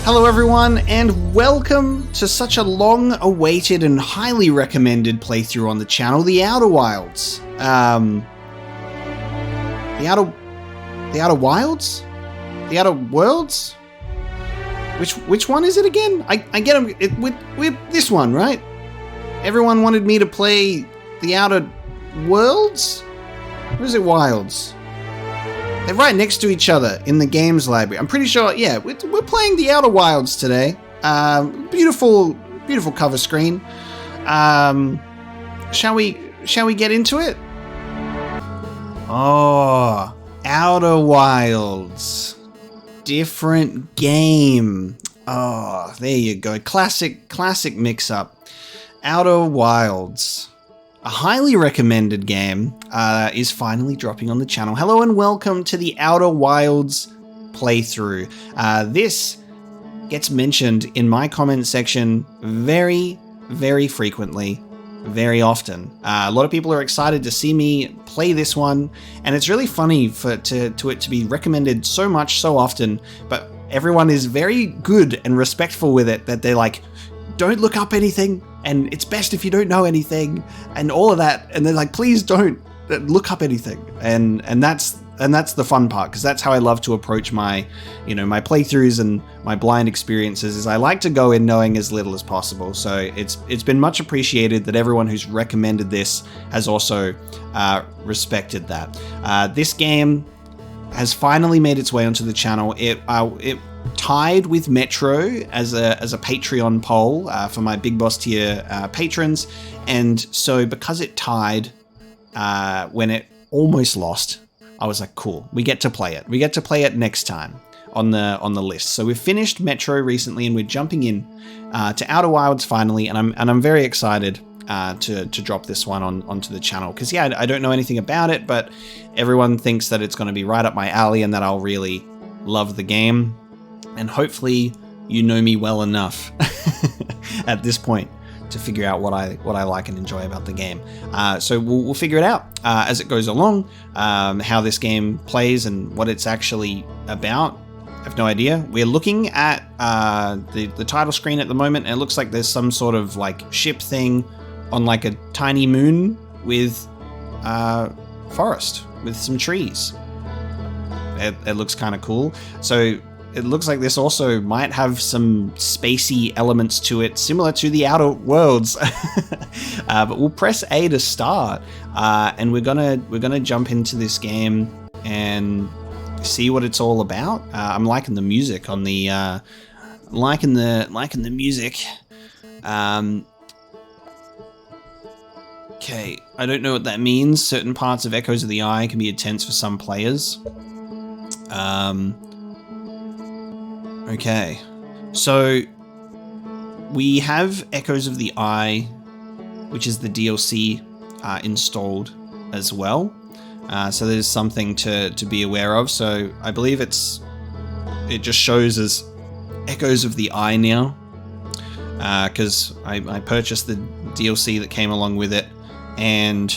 Hello everyone, and welcome to such a long-awaited and highly recommended playthrough on the channel, The Outer Wilds. The Outer Wilds? The Outer Worlds? Which one is it again? I get them with this one, right? Everyone wanted me to play The Outer Worlds? Or is it Wilds? They're right next to each other in the games library. I'm pretty sure, yeah, we're playing The Outer Wilds today. Beautiful cover screen. Shall we get into it? Oh, Outer Wilds. Different game. Oh, there you go. Classic mix-up. Outer Wilds. A highly recommended game is finally dropping on the channel. Hello and welcome to the Outer Wilds playthrough. This gets mentioned in my comment section very, very frequently, very often. A lot of people are excited to see me play this one, and it's really funny for it to be recommended so much, so often, but everyone is very good and respectful with it, that they're like, don't look up anything, and it's best if you don't know anything, and all of that, and they're like, please don't look up anything, and that's the fun part, because that's how I love to approach my, my playthroughs and my blind experiences. Is I like to go in knowing as little as possible. So it's been much appreciated that everyone who's recommended this has also respected that. This game has finally made its way onto the channel. It tied with Metro as a Patreon poll for my Big Boss tier patrons, and so because it tied when it almost lost, I was like, cool, we get to play it. We get to play it next time on the list. So we've finished Metro recently, and we're jumping in to Outer Wilds finally, and I'm very excited to drop this one onto the channel, because yeah, I don't know anything about it, but everyone thinks that it's going to be right up my alley and that I'll really love the game. And hopefully you know me well enough at this point to figure out what I like and enjoy about the game. So we'll figure it out as it goes along, how this game plays and what it's actually about. I have no idea. We're looking at the title screen at the moment, and it looks like there's some sort of like ship thing on like a tiny moon with forest with some trees. It looks kind of cool. So it looks like this also might have some spacey elements to it, similar to the Outer Worlds. But we'll press A to start, and we're gonna jump into this game and see what it's all about. I'm liking the music on the liking the music. Okay, I don't know what that means. Certain parts of Echoes of the Eye can be intense for some players. Okay, so we have Echoes of the Eye, which is the DLC installed as well. So there's something to be aware of. So I believe it just shows as Echoes of the Eye now, because I purchased the DLC that came along with it, and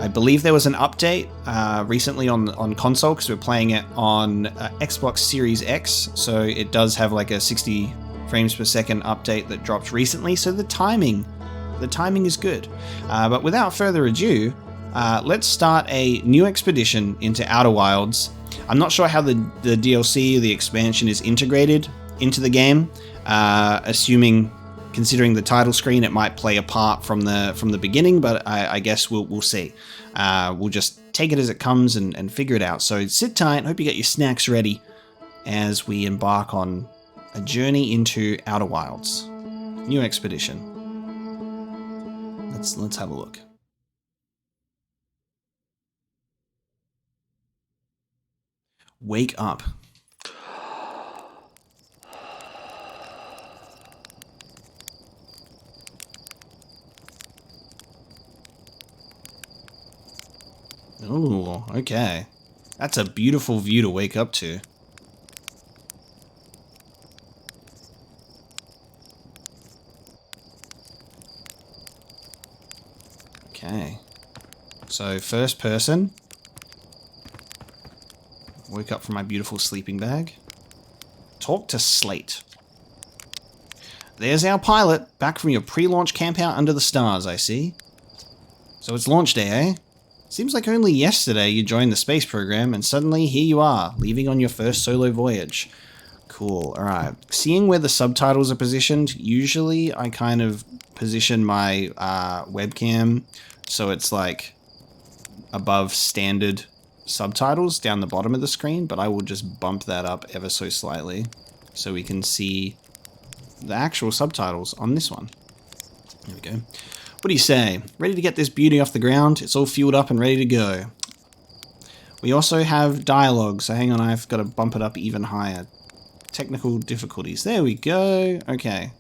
I believe there was an update recently on console, because we're playing it on Xbox Series X, so it does have like a 60 frames per second update that dropped recently, so the timing is good. But without further ado, let's start a new expedition into Outer Wilds. I'm not sure how the DLC, the expansion, is integrated into the game, considering the title screen, it might play a part from the beginning, but I guess we'll see. We'll just take it as it comes and figure it out. So sit tight. Hope you get your snacks ready as we embark on a journey into Outer Wilds. New expedition. Let's have a look. Wake up. Oh, okay. That's a beautiful view to wake up to. Okay. So, first person. Woke up from my beautiful sleeping bag. Talk to Slate. There's our pilot, back from your pre-launch campout under the stars, I see. So it's launch day, eh? Seems like only yesterday you joined the space program, and suddenly here you are, leaving on your first solo voyage. Cool, alright. Seeing where the subtitles are positioned, usually I kind of position my webcam so it's like above standard subtitles down the bottom of the screen, but I will just bump that up ever so slightly so we can see the actual subtitles on this one. There we go. What do you say? Ready to get this beauty off the ground? It's all fueled up and ready to go. We also have dialogue, so hang on, I've got to bump it up even higher. Technical difficulties. There we go. Okay.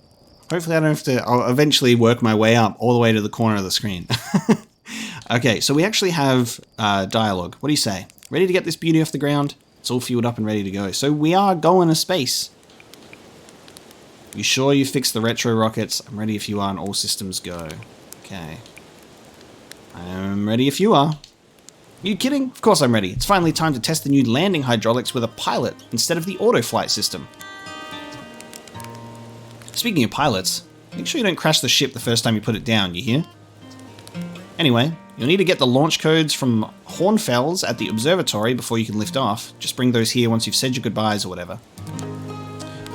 Hopefully I don't have to... I'll eventually work my way up all the way to the corner of the screen. Okay, so we actually have dialogue. What do you say? Ready to get this beauty off the ground? It's all fueled up and ready to go. So we are going to space. You sure you fixed the retro rockets? I'm ready if you are, and all systems go. Okay. I'm ready if you are. Are you kidding? Of course I'm ready. It's finally time to test the new landing hydraulics with a pilot instead of the auto flight system. Speaking of pilots, make sure you don't crash the ship the first time you put it down, you hear? Anyway, you'll need to get the launch codes from Hornfels at the Observatory before you can lift off. Just bring those here once you've said your goodbyes or whatever.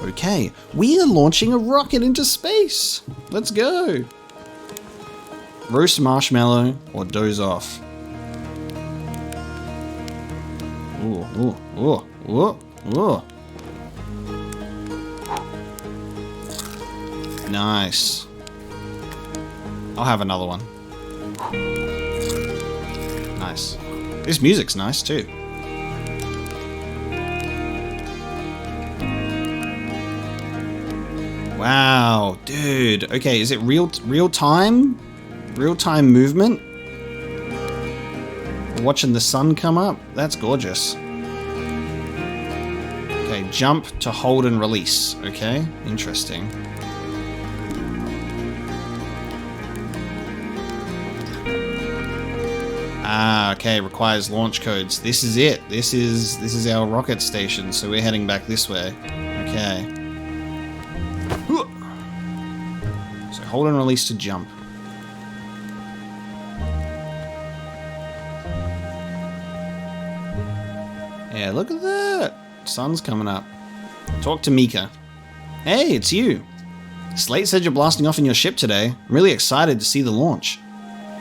Okay, we are launching a rocket into space. Let's go. Roast marshmallow or doze off. Ooh, ooh, ooh, ooh, ooh. Nice. I'll have another one. Nice. This music's nice too. Wow, dude. Okay, is it real time? Real time movement? We're watching the sun come up? That's gorgeous. Okay, jump to hold and release. Okay, interesting. Ah, okay, requires launch codes. This is it. This is our rocket station, so we're heading back this way. Okay. So hold and release to jump. Yeah, look at that. Sun's coming up. Talk to Mika. Hey, it's you. Slate said you're blasting off in your ship today. I'm really excited to see the launch.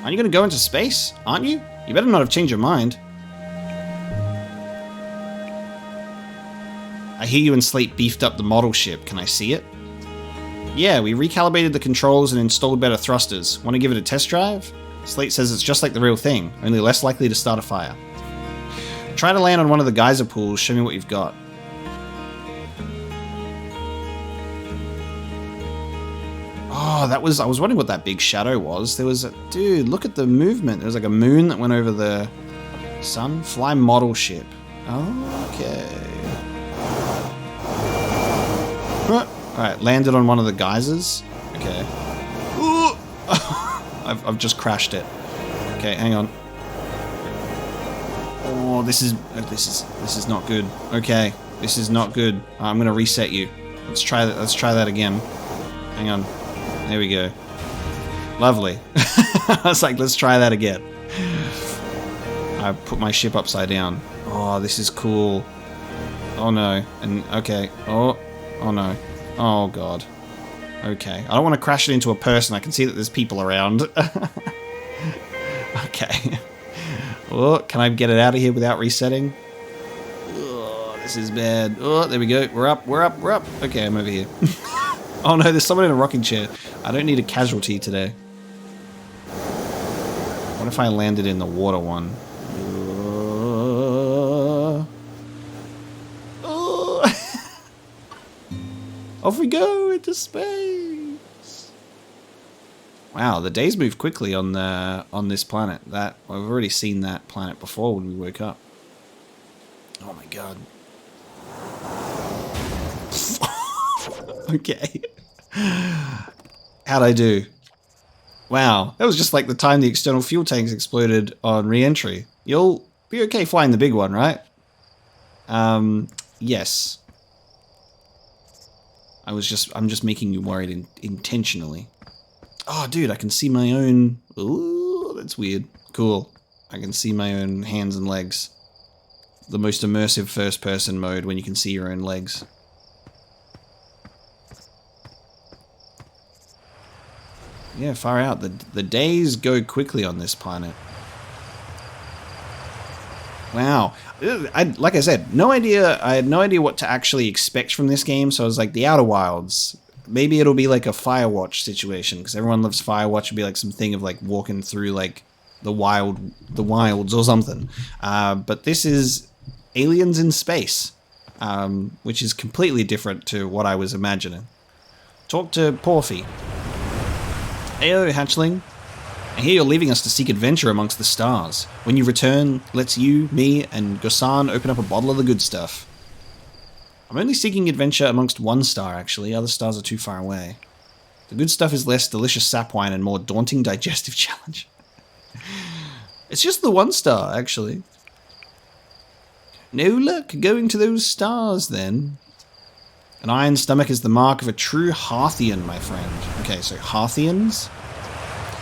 Aren't you going to go into space? Aren't you? You better not have changed your mind. I hear you and Slate beefed up the model ship. Can I see it? Yeah, we recalibrated the controls and installed better thrusters. Want to give it a test drive? Slate says it's just like the real thing, only less likely to start a fire. Try to land on one of the geyser pools. Show me what you've got. Oh, that was... I was wondering what that big shadow was. There was a... Dude, look at the movement. There was like a moon that went over the sun. Fly model ship. Okay. Alright, landed on one of the geysers. Okay. I've just crashed it. Okay, hang on. Oh, this is not good. Okay, this is not good. I'm gonna reset you. Let's try that. Let's try that again. Hang on. There we go. Lovely. I was like, let's try that again. I put my ship upside down. Oh, this is cool. Oh no. And okay. Oh no. Oh god. Okay. I don't want to crash it into a person. I can see that there's people around. Okay. Oh, can I get it out of here without resetting? Oh, this is bad. Oh, there we go. We're up. Okay, I'm over here. Oh no, there's someone in a rocking chair. I don't need a casualty today. What if I landed in the water one? Off we go into space. Wow, the days move quickly on this planet. I've already seen that planet before when we woke up. Oh my god. Okay. How'd I do? Wow, that was just like the time the external fuel tanks exploded on re-entry. You'll be okay flying the big one, right? Yes. I'm just making you worried intentionally. Oh, dude, I can see my own... Ooh, that's weird. Cool. I can see my own hands and legs. The most immersive first-person mode when you can see your own legs. Yeah, far out. The days go quickly on this planet. Wow. Like I said, no idea. I had no idea what to actually expect from this game, so I was like, the Outer Wilds. Maybe it'll be like a Firewatch situation, because everyone loves Firewatch. It'll be like some thing of like walking through like the wilds or something. But this is aliens in space, which is completely different to what I was imagining. Talk to Porphy. Heyo, hatchling. I hear you're leaving us to seek adventure amongst the stars. When you return, let's you, me, and Gosan open up a bottle of the good stuff. I'm only seeking adventure amongst one star, actually. Other stars are too far away. The good stuff is less delicious sap wine and more daunting digestive challenge. It's just the one star, actually. No luck going to those stars, then. An iron stomach is the mark of a true Hearthian, my friend. Okay, so Hearthians?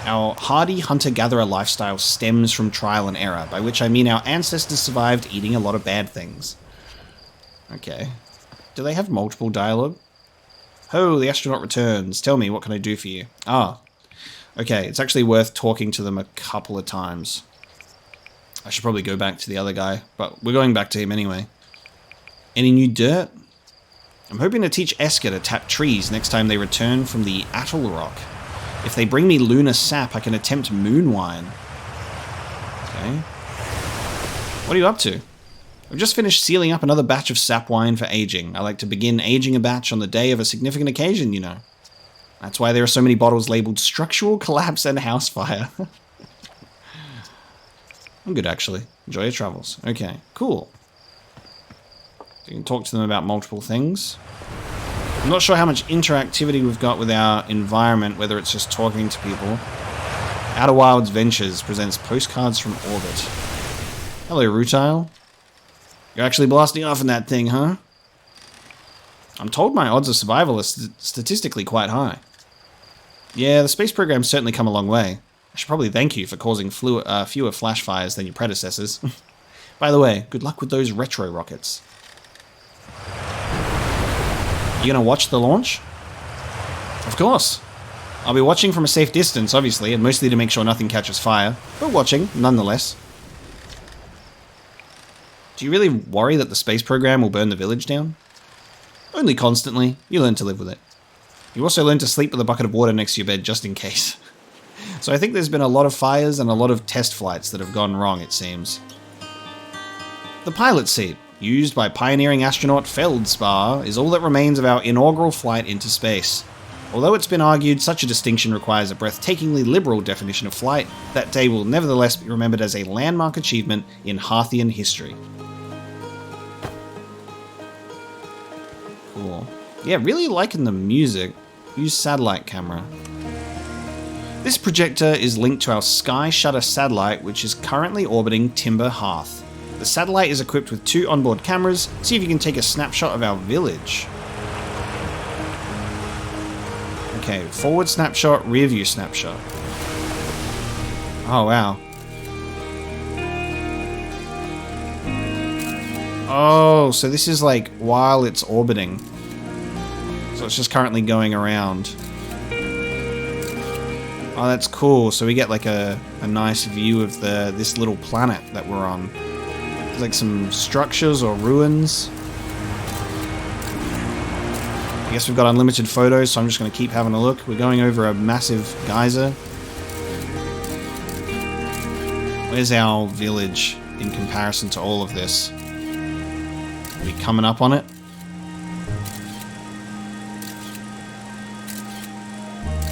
Our hardy hunter-gatherer lifestyle stems from trial and error, by which I mean our ancestors survived eating a lot of bad things. Okay. Do they have multiple dialogue? Ho, the astronaut returns. Tell me, what can I do for you? Ah. Okay, it's actually worth talking to them a couple of times. I should probably go back to the other guy, but we're going back to him anyway. Any new dirt? I'm hoping to teach Esker to tap trees next time they return from the Atoll Rock. If they bring me lunar sap, I can attempt moon wine. Okay. What are you up to? I've just finished sealing up another batch of sap wine for aging. I like to begin aging a batch on the day of a significant occasion, you know. That's why there are so many bottles labeled structural collapse and house fire. I'm good, actually. Enjoy your travels. Okay, cool. So you can talk to them about multiple things. I'm not sure how much interactivity we've got with our environment, whether it's just talking to people. Outer Wilds Ventures presents postcards from orbit. Hello, Rutile. You're actually blasting off in that thing, huh? I'm told my odds of survival are statistically quite high. Yeah, the space program's certainly come a long way. I should probably thank you for causing fewer flash fires than your predecessors. By the way, good luck with those retro rockets. You gonna watch the launch? Of course. I'll be watching from a safe distance, obviously, and mostly to make sure nothing catches fire, but watching, nonetheless. Do you really worry that the space program will burn the village down? Only constantly. You learn to live with it. You also learn to sleep with a bucket of water next to your bed just in case. So I think there's been a lot of fires and a lot of test flights that have gone wrong, it seems. The pilot seat, used by pioneering astronaut Feldspar, is all that remains of our inaugural flight into space. Although it's been argued such a distinction requires a breathtakingly liberal definition of flight, that day will nevertheless be remembered as a landmark achievement in Hearthian history. Cool. Yeah, really liking the music. Use satellite camera. This projector is linked to our Sky Shutter satellite, which is currently orbiting Timber Hearth. The satellite is equipped with 2 onboard cameras. See if you can take a snapshot of our village. Okay, forward snapshot, rear view snapshot. Oh, wow. Oh, so this is like while it's orbiting. So it's just currently going around. Oh, that's cool. So we get like a nice view of this little planet that we're on. There's like some structures or ruins. I guess we've got unlimited photos, so I'm just going to keep having a look. We're going over a massive geyser. Where's our village in comparison to all of this? Are we coming up on it?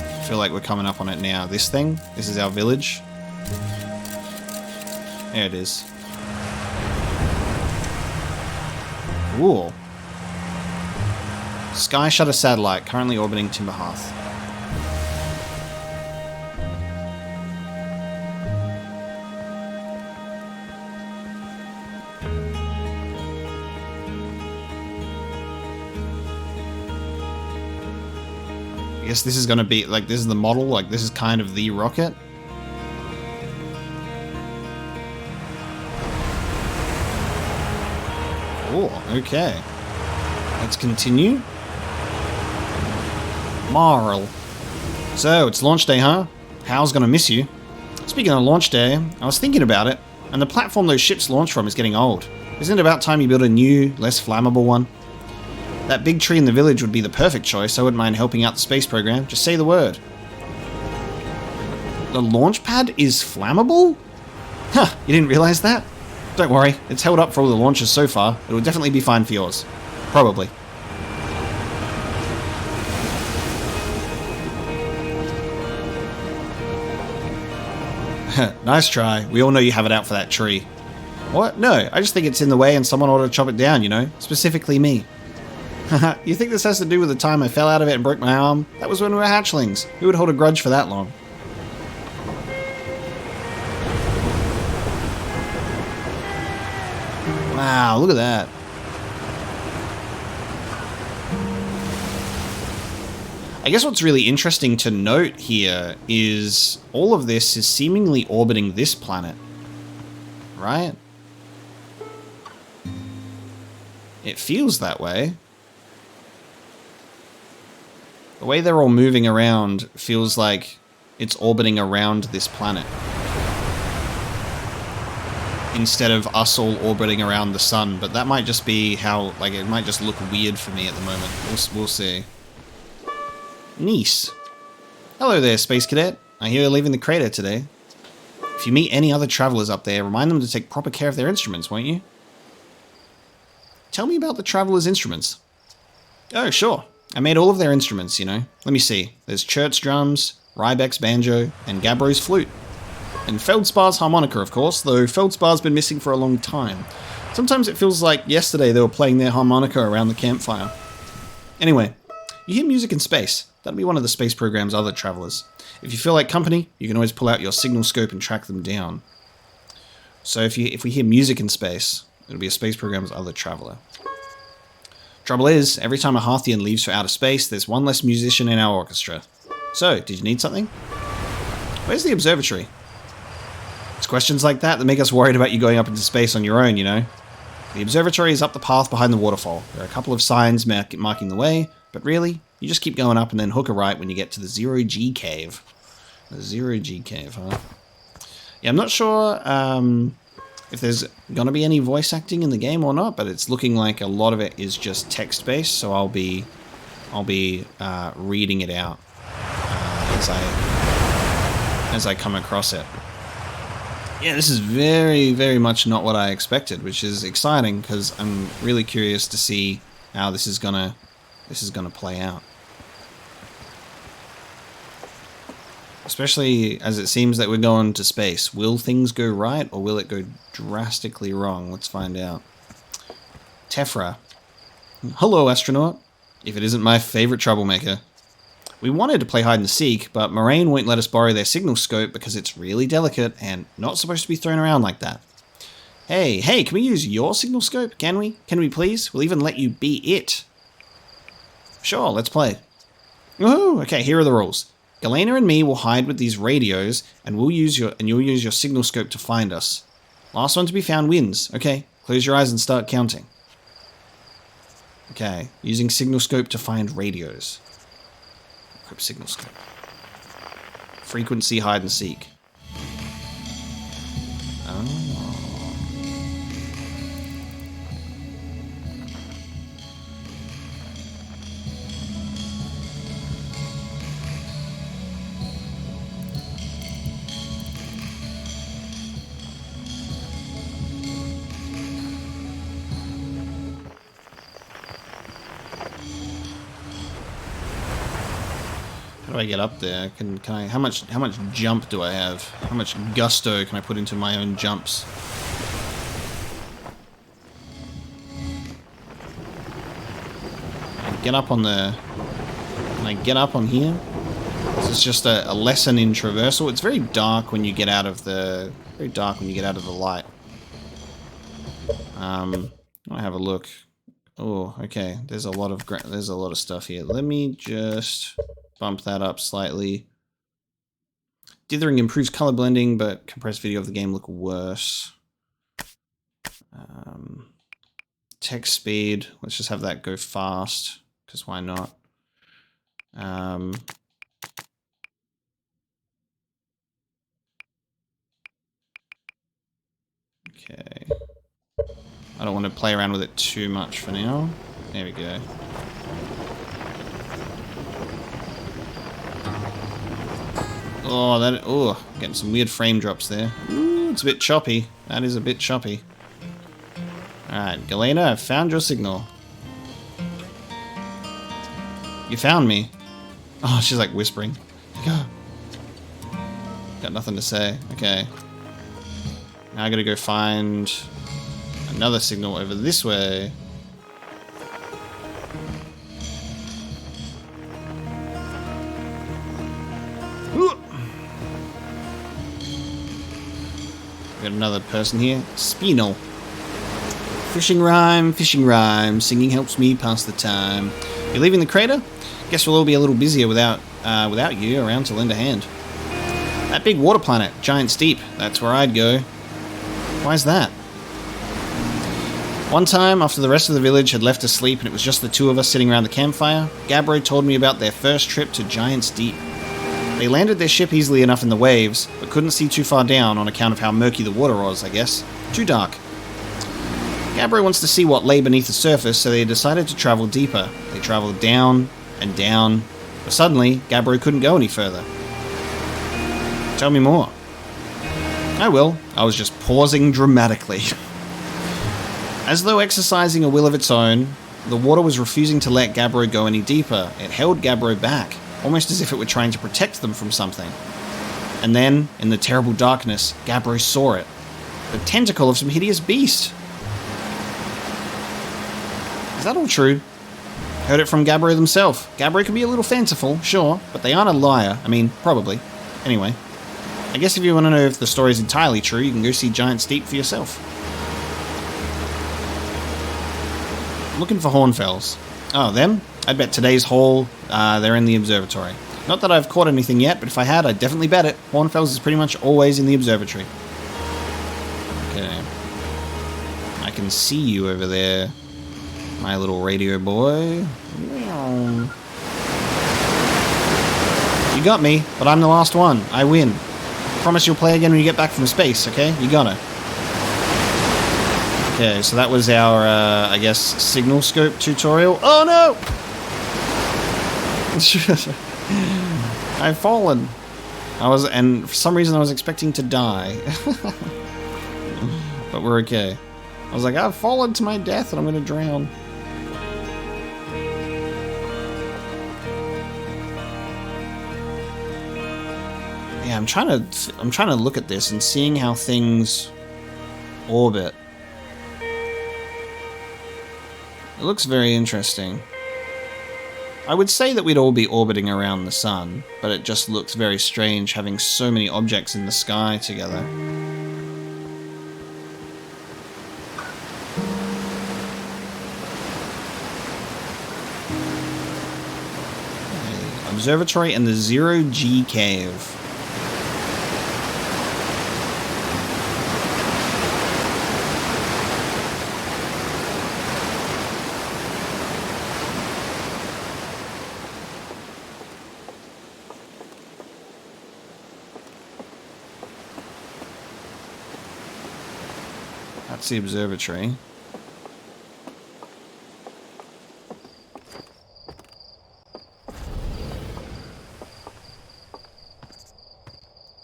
I feel like we're coming up on it now. This thing? This is our village. There it is. Cool. Sky Shutter satellite, currently orbiting Timber Hearth. guess this is going to be, like, this is the model, like, this is kind of the rocket. Oh, okay. Let's continue. Marl. So, it's launch day, huh? Hal's gonna miss you. Speaking of launch day, I was thinking about it, and the platform those ships launch from is getting old. Isn't it about time you build a new, less flammable one? That big tree in the village would be the perfect choice. I wouldn't mind helping out the space program. Just say the word. The launch pad is flammable? Huh, you didn't realize that? Don't worry, it's held up for all the launches so far. It will definitely be fine for yours. Probably. Nice try. We all know you have it out for that tree. What? No, I just think it's in the way and someone ought to chop it down, you know? Specifically me. You think this has to do with the time I fell out of it and broke my arm? That was when we were hatchlings. Who would hold a grudge for that long? Wow, look at that. I guess what's really interesting to note here is all of this is seemingly orbiting this planet, right? It feels that way. The way they're all moving around feels like it's orbiting around this planet. Instead of us all orbiting around the sun, but that might just be how, like, it might just look weird for me at the moment. We'll see. Nice. Hello there, Space Cadet. I hear you're leaving the crater today. If you meet any other travelers up there, remind them to take proper care of their instruments, won't you? Tell me about the travelers' instruments. Oh, sure. I made all of their instruments, you know. Let me see. There's Church drums, Rybeck's banjo, and Gabbro's flute. And Feldspar's harmonica, of course, though Feldspar's been missing for a long time. Sometimes it feels like yesterday they were playing their harmonica around the campfire. Anyway, you hear music in space. That'll be one of the space program's other travelers. If you feel like company, you can always pull out your signal scope and track them down. So if we hear music in space, it'll be a space program's other traveler. Trouble is, every time a Hearthian leaves for outer space, there's one less musician in our orchestra. So, did you need something? Where's the observatory? It's questions like that make us worried about you going up into space on your own, you know? The observatory is up the path behind the waterfall. There are a couple of signs marking the way, but really, you just keep going up and then hook a right when you get to the Zero-G cave. The Zero-G cave, huh? Yeah, I'm not sure if there's going to be any voice acting in the game or not, but it's looking like a lot of it is just text-based, so I'll be reading it out as I come across it. Yeah, this is very, very much not what I expected, which is exciting because I'm really curious to see how this is gonna play out. Especially as it seems that we're going to space. Will things go right or will it go drastically wrong? Let's find out. Tefra. Hello, astronaut. If it isn't my favorite troublemaker. We wanted to play hide and seek, but Moraine won't let us borrow their signal scope because it's really delicate and not supposed to be thrown around like that. Hey, can we use your signal scope? Can we? Can we please? We'll even let you be it. Sure, let's play. Woohoo! Okay, here are the rules. Galena and me will hide with these radios, and you'll use your signal scope to find us. Last one to be found wins. Okay, close your eyes and start counting. Okay, using signal scope to find radios. Equip signal scope. Frequency hide and seek. Oh. How do I get up there? Can I? How much jump do I have? How much gusto can I put into my own jumps? Can I get up on the? Can I get up on here? This is just a lesson in traversal. It's very dark when you get out of the light. I have a look. Oh, okay. There's a lot of stuff here. Let me just bump that up slightly. Dithering improves color blending, but compressed video of the game look worse. Text speed, let's just have that go fast, because why not? Okay. I don't want to play around with it too much for now. There we go. Oh, getting some weird frame drops there. Ooh, it's a bit choppy. That is a bit choppy. Alright, Galena, I've found your signal. You found me. Oh, she's like whispering. Got nothing to say. Okay. Now I gotta go find another signal over this way. Got another person here. Spinal. Fishing rhyme, singing helps me pass the time. You're leaving the crater? Guess we'll all be a little busier without you around to lend a hand. That big water planet, Giant's Deep, that's where I'd go. Why's that? One time, after the rest of the village had left to sleep and it was just the two of us sitting around the campfire, Gabbro told me about their first trip to Giant's Deep. They landed their ship easily enough in the waves, but couldn't see too far down on account of how murky the water was, I guess. Too dark. Gabbro wants to see what lay beneath the surface, so they decided to travel deeper. They traveled down and down, but suddenly, Gabbro couldn't go any further. Tell me more. I will. I was just pausing dramatically. As though exercising a will of its own, the water was refusing to let Gabbro go any deeper. It held Gabbro back, almost as if it were trying to protect them from something. And then, in the terrible darkness, Gabbro saw it. The tentacle of some hideous beast. Is that all true? Heard it from Gabbro themselves. Gabbro can be a little fanciful, sure, but they aren't a liar. I mean, probably. Anyway, I guess if you want to know if the story is entirely true, you can go see Giant's Deep for yourself. Looking for hornfells. Oh, them? I'd bet today's haul, they're in the observatory. Not that I've caught anything yet, but if I had, I'd definitely bet it. Hornfells is pretty much always in the observatory. Okay. I can see you over there, my little radio boy. You got me, but I'm the last one. I win. Promise you'll play again when you get back from space, okay? You gotta. Okay, so that was our, I guess, signal scope tutorial. Oh no! I've fallen. And for some reason I was expecting to die. But we're okay. I was like, I've fallen to my death and I'm gonna drown. Yeah, I'm trying to look at this and seeing how things orbit. It looks very interesting. I would say that we'd all be orbiting around the sun, but it just looks very strange having so many objects in the sky together. Okay. Observatory and the Zero-G Cave. That's the observatory.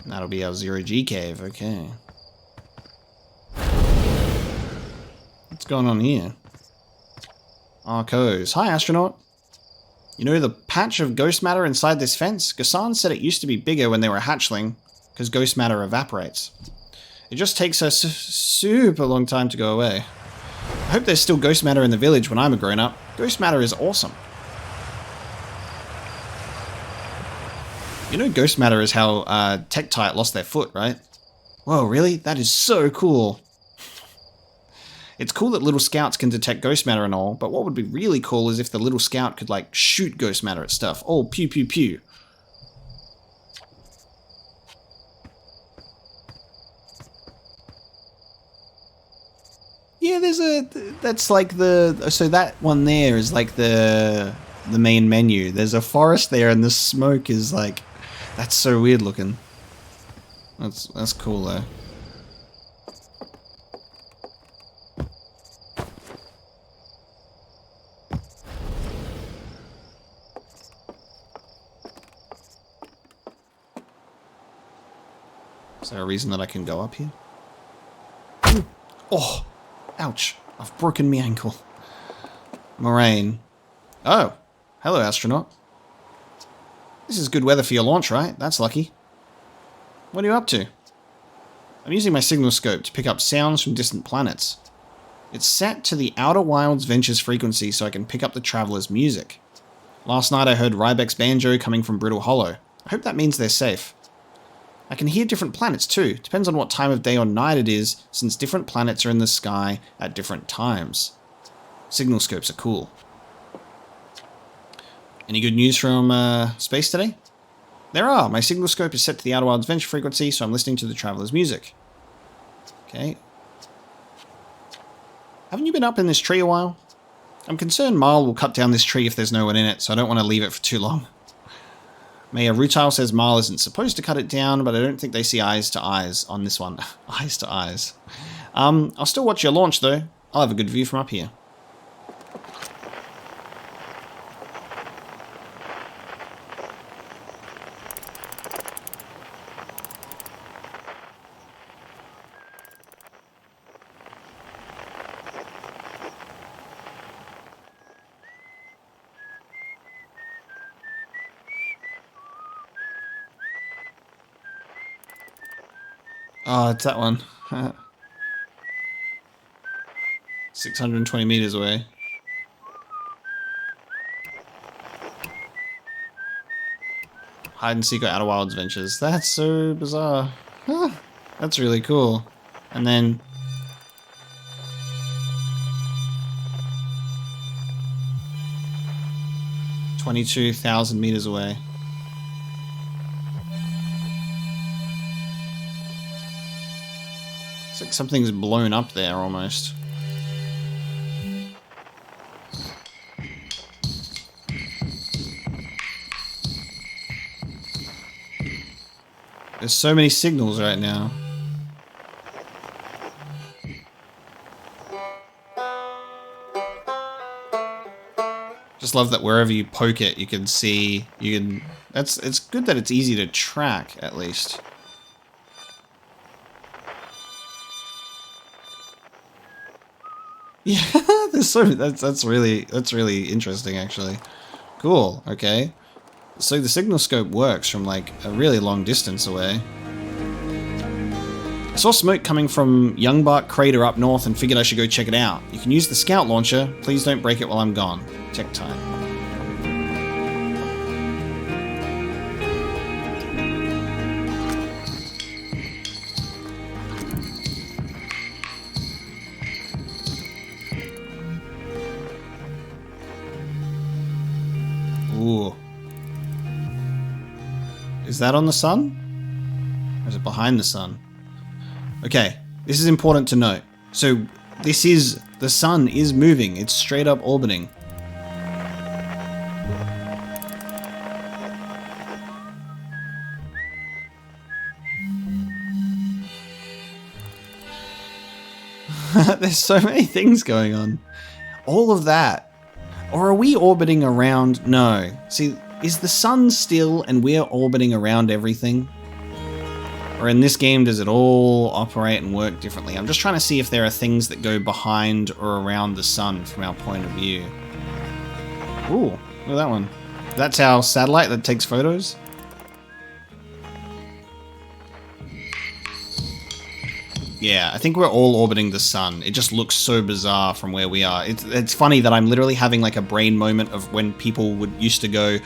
That'll be our Zero-G Cave, okay. What's going on here? Arcos. Hi, astronaut. You know the patch of ghost matter inside this fence? Gassan said it used to be bigger when they were a hatchling, because ghost matter evaporates. It just takes a super long time to go away. I hope there's still ghost matter in the village when I'm a grown-up. Ghost matter is awesome. You know ghost matter is how Tektite lost their foot, right? Whoa, really? That is so cool. It's cool that little scouts can detect ghost matter and all, but what would be really cool is if the little scout could, like, shoot ghost matter at stuff. Oh, pew pew pew. yeah, there's a... That's like the... So that one there is like the main menu. There's a forest there and the smoke is like... That's so weird looking. That's cool though. Is there a reason that I can go up here? Ooh. Oh! Ouch. I've broken my ankle. Moraine. Oh! Hello, astronaut. This is good weather for your launch, right? That's lucky. What are you up to? I'm using my signal scope to pick up sounds from distant planets. It's set to the Outer Wilds Ventures frequency so I can pick up the traveler's music. Last night I heard Rybek's banjo coming from Brittle Hollow. I hope that means they're safe. I can hear different planets too. Depends on what time of day or night it is, since different planets are in the sky at different times. Signal scopes are cool. Any good news from space today? There are. My signal scope is set to the Outer Wilds Venture frequency, so I'm listening to the traveler's music. Okay. Haven't you been up in this tree a while? I'm concerned Marl will cut down this tree if there's no one in it, so I don't want to leave it for too long. Maya Rutile says Marl isn't supposed to cut it down, but I don't think they see eyes to eyes on this one. Eyes to eyes. I'll still watch your launch, though. I'll have a good view from up here. Oh, it's that one. 620 meters away. Hide and seek or Outer Wilds Ventures. That's so bizarre. Huh. That's really cool. And then... $22,000 meters away. It's like something's blown up there almost. There's so many signals right now. Just love that wherever you poke it, you can see, it's good that it's easy to track at least. Yeah, that's really interesting actually. Cool, okay. So the signal scope works from like a really long distance away. I saw smoke coming from Youngbark Crater up north and figured I should go check it out. You can use the scout launcher. Please don't break it while I'm gone. Check time. Ooh. Is that on the sun? Or is it behind the sun? Okay, this is important to note. So, the sun is moving. It's straight up orbiting. There's so many things going on. All of that. Or are we orbiting around? No. See, is the sun still and we're orbiting around everything? Or in this game, does it all operate and work differently? I'm just trying to see if there are things that go behind or around the sun from our point of view. Ooh, look at that one. That's our satellite that takes photos. Yeah, I think we're all orbiting the sun. It just looks so bizarre from where we are. It's funny that I'm literally having like a brain moment of when people used to go,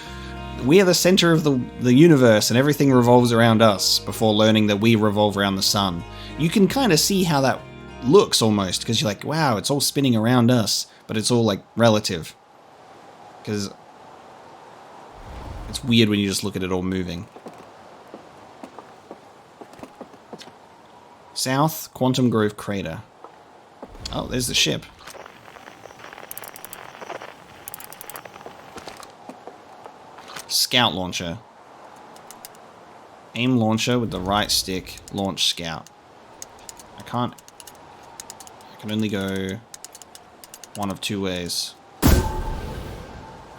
we are the center of the universe and everything revolves around us, before learning that we revolve around the sun. You can kind of see how that looks almost, because you're like, wow, it's all spinning around us, but it's all like relative. Because it's weird when you just look at it all moving. South Quantum Grove Crater. Oh, there's the ship. Scout launcher. Aim launcher with the right stick. Launch scout. I can only go one of two ways.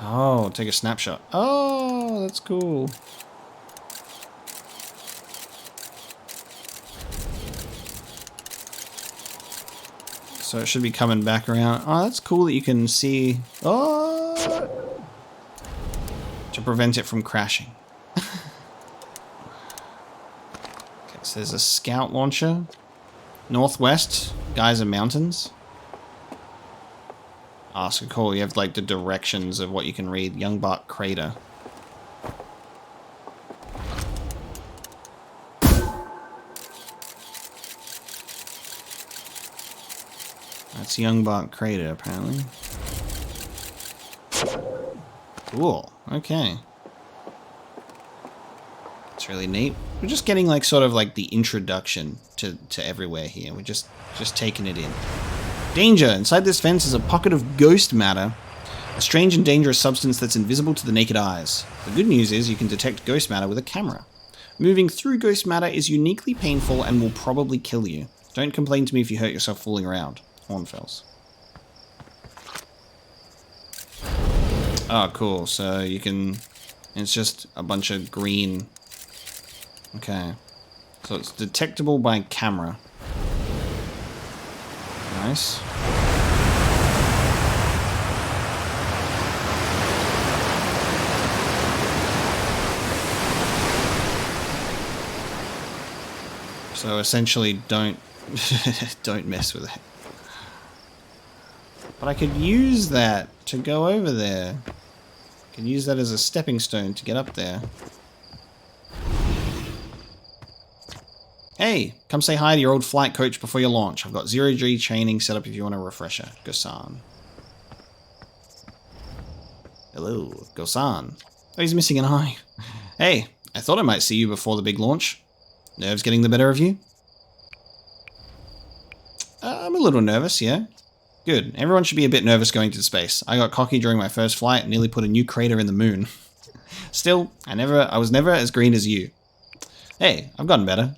Oh, take a snapshot. Oh, that's cool. So it should be coming back around. Oh, that's cool that you can see. Oh! To prevent it from crashing. Okay, so there's a scout launcher. Northwest, Geyser Mountains. Ah, so cool. You have like the directions of what you can read. Youngbuck Crater. That's Youngbuck Crater, apparently. Cool. Okay. It's really neat. We're just getting like sort of like the introduction to everywhere here. We're just taking it in. Danger! Inside this fence is a pocket of ghost matter. A strange and dangerous substance that's invisible to the naked eyes. The good news is you can detect ghost matter with a camera. Moving through ghost matter is uniquely painful and will probably kill you. Don't complain to me if you hurt yourself fooling around. Hornfells. Oh, cool. So you can... It's just a bunch of green... Okay. So it's detectable by camera. Nice. So essentially don't mess with it. But I could use that to go over there. I can use that as a stepping stone to get up there. Hey, come say hi to your old flight coach before your launch. I've got 0G training set up if you want a refresher. Gosan. Hello, Gosan. Oh, he's missing an eye. Hey, I thought I might see you before the big launch. Nerves getting the better of you? I'm a little nervous, yeah. Good. Everyone should be a bit nervous going to space. I got cocky during my first flight and nearly put a new crater in the moon. Still, I was never as green as you. Hey, I've gotten better.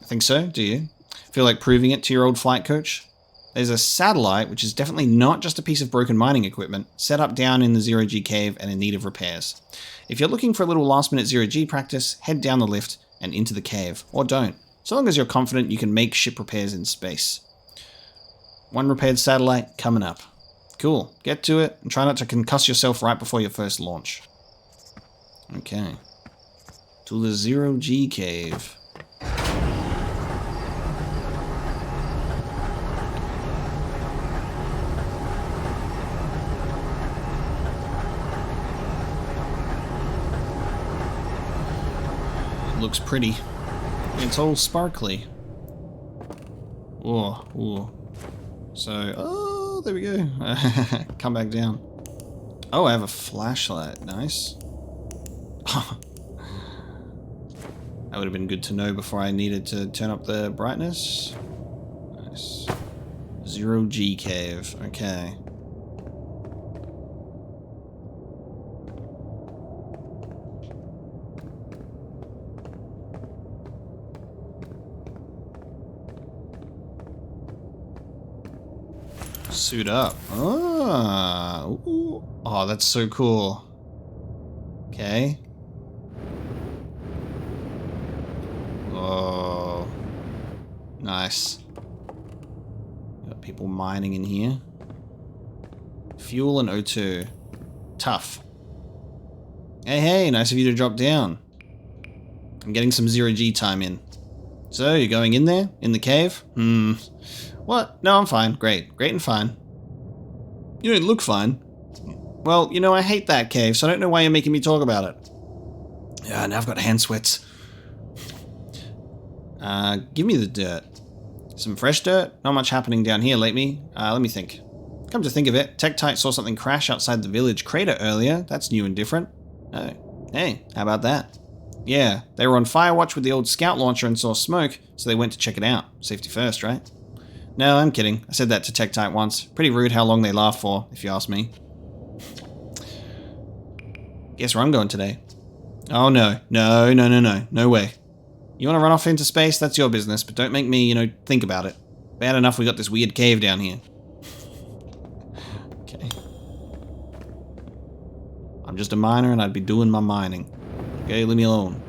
I think so, do you? Feel like proving it to your old flight coach? There's a satellite, which is definitely not just a piece of broken mining equipment, set up down in the 0G cave and in need of repairs. If you're looking for a little last-minute 0G practice, head down the lift and into the cave. Or don't, so long as you're confident you can make ship repairs in space. One repaired satellite coming up. Cool. Get to it and try not to concuss yourself right before your first launch. Okay. To the 0G cave. Looks pretty. It's all sparkly. Whoa, whoa. So, oh, there we go. Come back down. Oh, I have a flashlight. Nice. That would have been good to know before I needed to turn up the brightness. Nice. 0G cave. Okay. Suit up. Ah, ooh. Oh, that's so cool. Okay. Oh, nice. Got people mining in here. Fuel and O2. Tough. Hey, hey, nice of you to drop down. I'm getting some 0G time in. So, you're going in there? In the cave? What? No, I'm fine. Great. Great and fine. You don't look fine. Well, you know, I hate that cave, so I don't know why you're making me talk about it. Yeah, now I've got hand sweats. Give me the dirt. Some fresh dirt? Not much happening down here lately. Let me think. Come to think of it, Tektite saw something crash outside the village crater earlier. That's new and different. Oh, hey, how about that? Yeah, they were on fire watch with the old scout launcher and saw smoke, so they went to check it out. Safety first, right? No, I'm kidding. I said that to Tektite once. Pretty rude how long they laugh for, if you ask me. Guess where I'm going today. Oh no. No, no, no, no. No way. You want to run off into space? That's your business, but don't make me, you know, think about it. Bad enough we got this weird cave down here. Okay. I'm just a miner and I'd be doing my mining. Okay, leave me alone.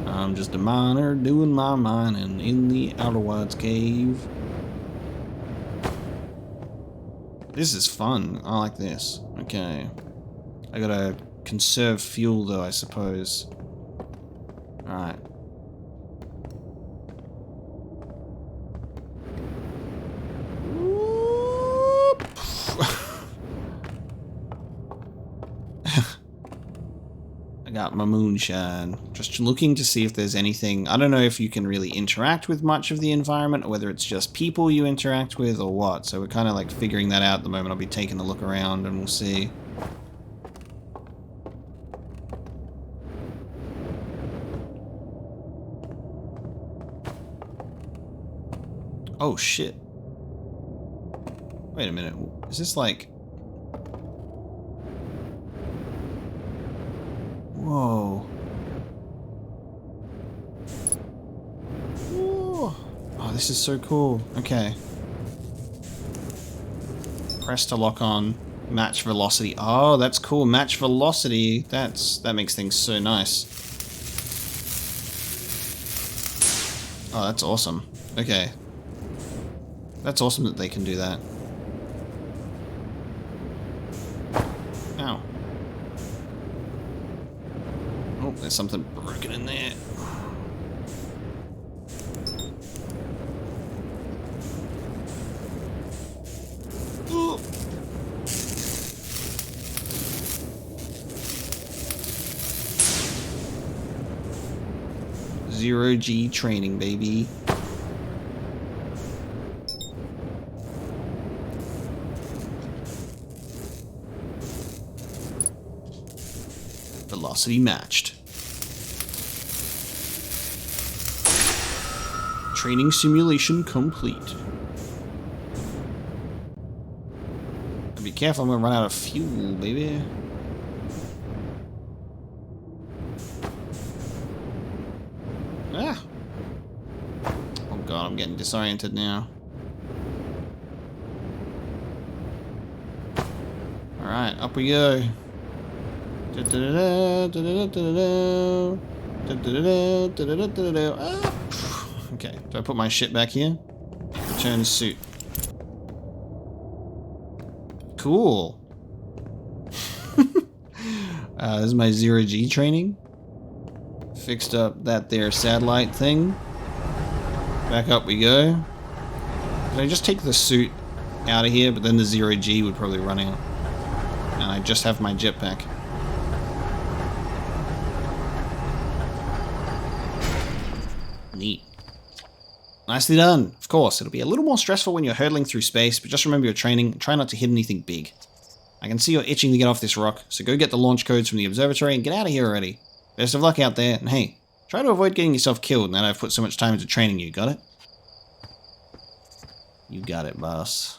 I'm just a miner doing my mining in the Outer Wilds cave. This is fun. I like this. Okay. I gotta conserve fuel though, I suppose. Alright. I got my moonshine. Just looking to see if there's anything. I don't know if you can really interact with much of the environment, or whether it's just people you interact with or what. So we're kind of like figuring that out at the moment. I'll be taking a look around and we'll see. Oh shit. Wait a minute. Is this like... Whoa. Whoa. Oh, this is so cool. Okay. Press to lock on. Match velocity. Oh, that's cool. Match velocity. That makes things so nice. Oh, that's awesome. Okay. That's awesome that they can do that. Ow. Oh, there's something broken in there. Ooh. Zero G training, baby. Velocity matched. Training simulation complete. Be careful, I'm gonna run out of fuel, baby. Ah! Oh god, I'm getting disoriented now. Alright, up we go. Okay, do I put my shit back here? Return suit. Cool. This is my zero G training. Fixed up that there satellite thing. Back up we go. Did I just take the suit out of here, but then the zero G would probably run out. And I just have my jetpack. Neat. Nicely done. Of course, it'll be a little more stressful when you're hurtling through space, but just remember your training. Try not to hit anything big. I can see you're itching to get off this rock, so go get the launch codes from the observatory and get out of here already. Best of luck out there, and hey, try to avoid getting yourself killed now that I've put so much time into training you, got it? You got it, boss.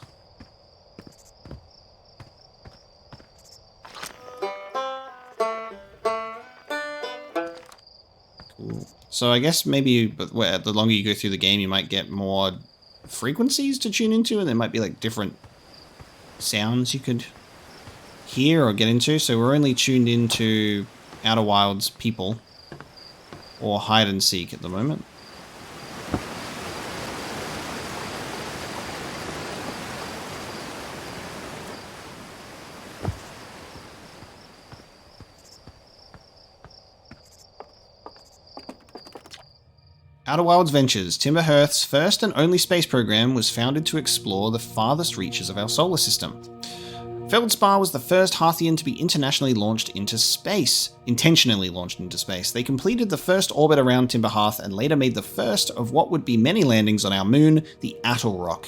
Cool. So I guess maybe the longer you go through the game, you might get more frequencies to tune into, and there might be like different sounds you could hear or get into. So we're only tuned into Outer Wilds people or hide and seek at the moment. Outer Wilds Ventures, Timber Hearth's first and only space program, was founded to explore the farthest reaches of our solar system. Feldspar was the first Hearthian to be intentionally launched into space. They completed the first orbit around Timber Hearth and later made the first of what would be many landings on our moon, the Attlerock.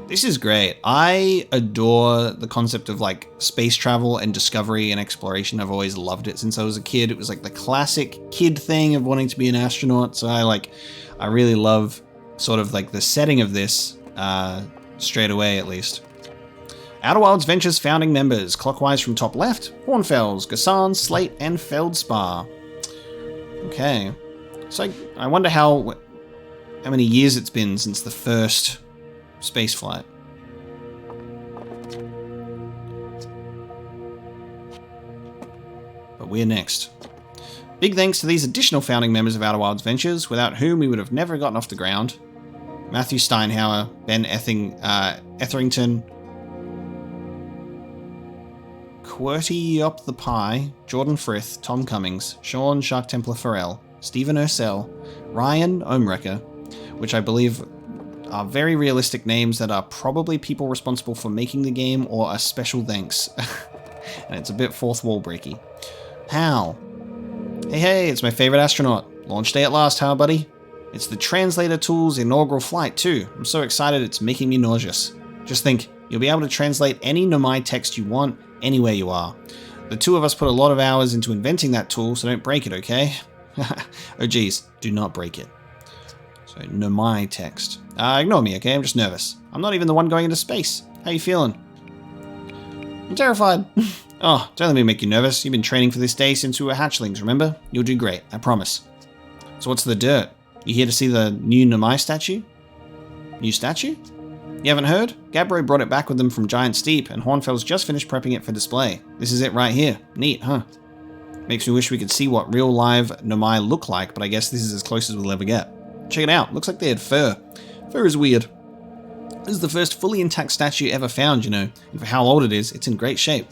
This is great. I adore the concept of like space travel and discovery and exploration. I've always loved it since I was a kid. It was like the classic kid thing of wanting to be an astronaut. So I really love sort of like the setting of this straight away, at least. Outer Wilds Ventures founding members, clockwise from top left: Hornfels, Gassan, Slate, and Feldspar. Okay. So I wonder how many years it's been since the first spaceflight. But we're next. Big thanks to these additional founding members of Outer Wilds Ventures, without whom we would have never gotten off the ground. Matthew Steinhauer, Ben Etherington, QWERTY Up the Pie, Jordan Frith, Tom Cummings, Sean Shark Templar Farrell, Stephen Ursell, Ryan Omrecker, which I believe are very realistic names that are probably people responsible for making the game, or a special thanks. And it's a bit fourth wall breaky. Hal. Hey, it's my favorite astronaut. Launch day at last, huh, buddy? It's the Translator Tool's inaugural flight, too. I'm so excited it's making me nauseous. Just think, you'll be able to translate any Nomai text you want, anywhere you are. The two of us put a lot of hours into inventing that tool, so don't break it, okay? Oh geez, do not break it. So, Nomai text. Ignore me, okay? I'm just nervous. I'm not even the one going into space. How you feeling? I'm terrified. Oh, don't let me make you nervous. You've been training for this day since we were hatchlings, remember? You'll do great, I promise. So what's the dirt? You here to see the new Nomai statue? New statue? You haven't heard? Gabbro brought it back with them from Giant Steep, and Hornfels just finished prepping it for display. This is it right here. Neat, huh? Makes me wish we could see what real live Nomai look like, but I guess this is as close as we'll ever get. Check it out. Looks like they had fur. Fur is weird. This is the first fully intact statue ever found, you know. And for how old it is, it's in great shape.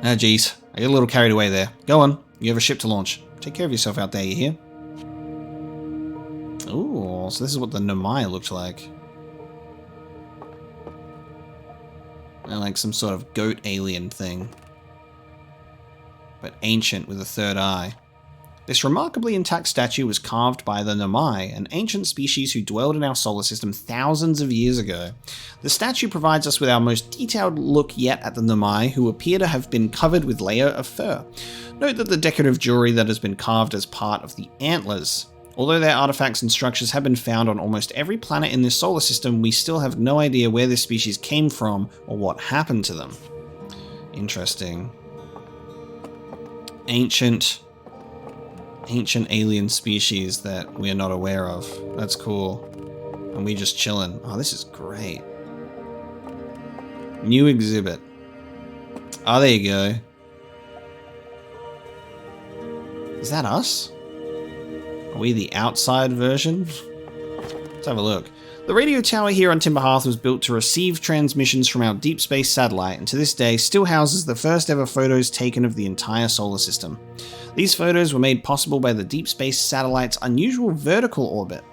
Ah, geez. I get a little carried away there. Go on. You have a ship to launch. Take care of yourself out there, you hear? Ooh, so this is what the Nomai looked like. Like some sort of goat alien thing. But ancient with a third eye. This remarkably intact statue was carved by the Nomai, an ancient species who dwelled in our solar system thousands of years ago. The statue provides us with our most detailed look yet at the Nomai, who appear to have been covered with layer of fur. Note that the decorative jewelry that has been carved as part of the antlers. Although their artifacts and structures have been found on almost every planet in this solar system, we still have no idea where this species came from or what happened to them. Interesting. Ancient alien species that we're not aware of. That's cool. And we just chilling. Oh, this is great. New exhibit. Oh, there you go. Is that us? Are we the outside version? Let's have a look. The radio tower here on Timberhearth was built to receive transmissions from our deep space satellite, and to this day still houses the first ever photos taken of the entire solar system. These photos were made possible by the deep space satellite's unusual vertical orbit.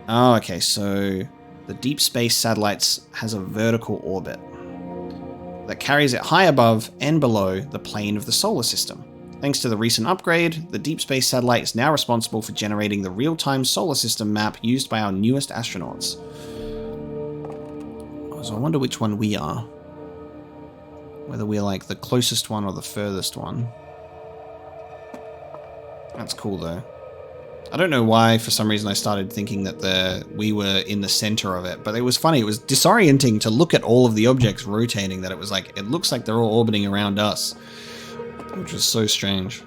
Oh, okay, so the deep space satellite has a vertical orbit that carries it high above and below the plane of the solar system. Thanks to the recent upgrade, the deep space satellite is now responsible for generating the real-time solar system map used by our newest astronauts. So I wonder which one we are. Whether we're like the closest one or the furthest one. That's cool though. I don't know why, for some reason I started thinking that we were in the center of it, but it was funny. It was disorienting to look at all of the objects rotating, that it was like, it looks like they're all orbiting around us. Which was so strange.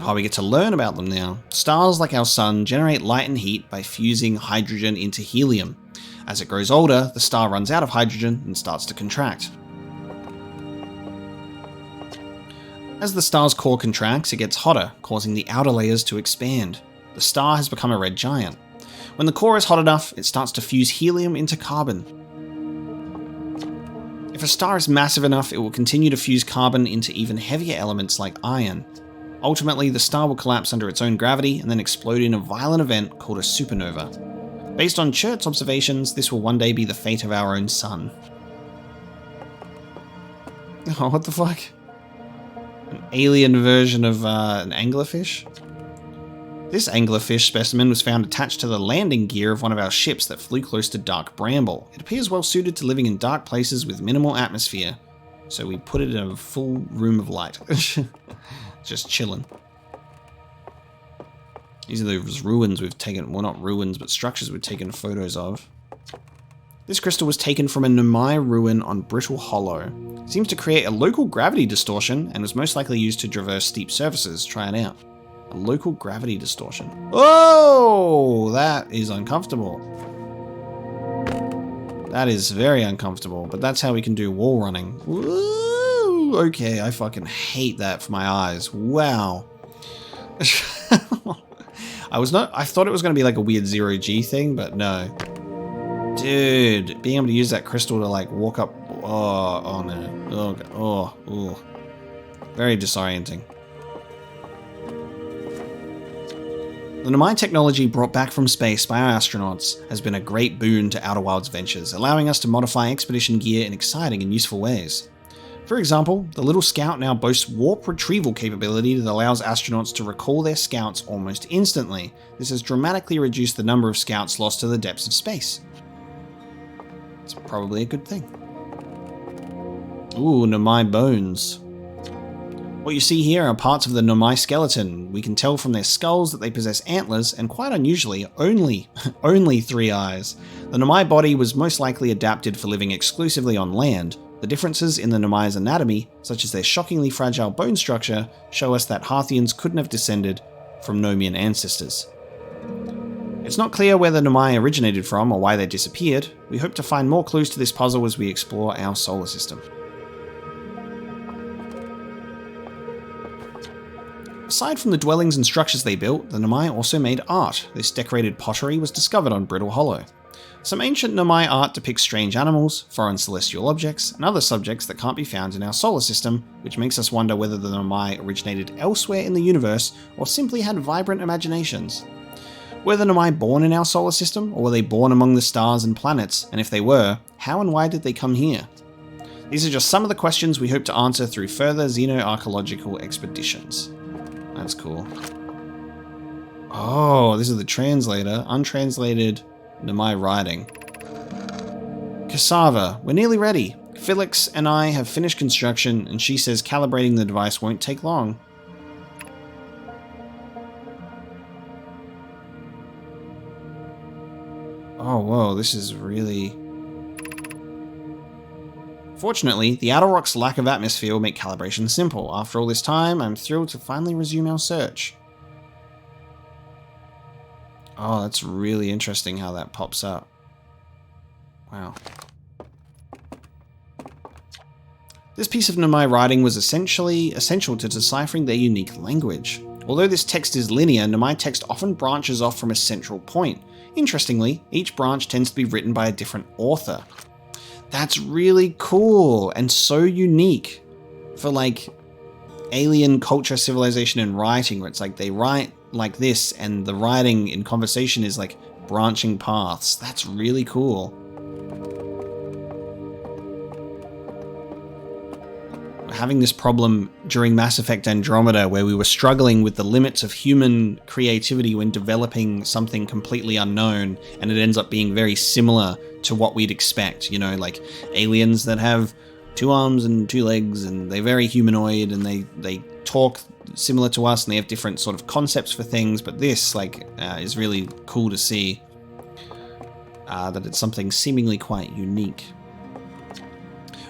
Oh, we get to learn about them now. Stars like our sun generate light and heat by fusing hydrogen into helium. As it grows older, the star runs out of hydrogen and starts to contract. As the star's core contracts, it gets hotter, causing the outer layers to expand. The star has become a red giant. When the core is hot enough, it starts to fuse helium into carbon. If a star is massive enough, it will continue to fuse carbon into even heavier elements like iron. Ultimately, the star will collapse under its own gravity and then explode in a violent event called a supernova. Based on Chert's observations, this will one day be the fate of our own sun. Oh, what the fuck? An alien version of an anglerfish? This anglerfish specimen was found attached to the landing gear of one of our ships that flew close to dark bramble. It appears well suited to living in dark places with minimal atmosphere, so we put it in a full room of light. Just chilling. These are those ruins we've taken, well, not ruins, but structures we've taken photos of. This crystal was taken from a Nomai ruin on Brittle Hollow. It seems to create a local gravity distortion and was most likely used to traverse steep surfaces. Try it out. A local gravity distortion. Oh, that is uncomfortable. That is very uncomfortable, but that's how we can do wall running. Woo! Okay, I fucking hate that for my eyes. Wow. I thought it was going to be like a weird zero-G thing, but no. Dude, being able to use that crystal to like walk up. Oh no. Oh, God. Oh. Very disorienting. The Nomai technology brought back from space by our astronauts has been a great boon to Outer Wilds ventures, allowing us to modify expedition gear in exciting and useful ways. For example, the little Scout now boasts warp retrieval capability that allows astronauts to recall their scouts almost instantly. This has dramatically reduced the number of scouts lost to the depths of space. It's probably a good thing. Ooh, Nomai bones. What you see here are parts of the Nomai skeleton. We can tell from their skulls that they possess antlers and, quite unusually, only 3 eyes. The Nomai body was most likely adapted for living exclusively on land. The differences in the Nomai's anatomy, such as their shockingly fragile bone structure, show us that Harthians couldn't have descended from Nomian ancestors. It's not clear where the Nomai originated from or why they disappeared. We hope to find more clues to this puzzle as we explore our solar system. Aside from the dwellings and structures they built, the Nomai also made art. This decorated pottery was discovered on Brittle Hollow. Some ancient Nomai art depicts strange animals, foreign celestial objects, and other subjects that can't be found in our solar system, which makes us wonder whether the Nomai originated elsewhere in the universe or simply had vibrant imaginations. Were the Nomai born in our solar system, or were they born among the stars and planets? And if they were, how and why did they come here? These are just some of the questions we hope to answer through further xenoarchaeological expeditions. That's cool. Oh, this is the translator. Untranslated Nomai writing. Cassava, we're nearly ready. Felix and I have finished construction, and she says calibrating the device won't take long. Oh, whoa, this is really... Fortunately, the outer rock's lack of atmosphere will make calibration simple. After all this time, I'm thrilled to finally resume our search. Oh, that's really interesting how that pops up. Wow. This piece of Nomai writing was essential to deciphering their unique language. Although this text is linear, Nomai text often branches off from a central point. Interestingly, each branch tends to be written by a different author. That's really cool and so unique for like alien culture, civilization, and writing, where it's like they write like this and the writing in conversation is like branching paths. That's really cool. Having this problem during Mass Effect Andromeda where we were struggling with the limits of human creativity when developing something completely unknown, and it ends up being very similar to what we'd expect, you know, like aliens that have 2 arms and 2 legs and they're very humanoid and they talk similar to us and they have different sort of concepts for things, but this is really cool to see that it's something seemingly quite unique.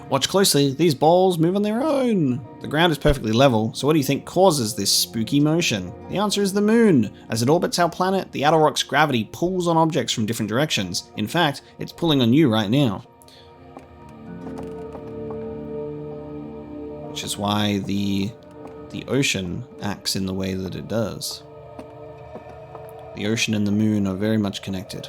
Watch closely, these balls move on their own. The ground is perfectly level, so what do you think causes this spooky motion? The answer is the moon. As it orbits our planet, the outer rock's gravity pulls on objects from different directions. In fact, it's pulling on you right now. Which is why the ocean acts in the way that it does. The ocean and the moon are very much connected.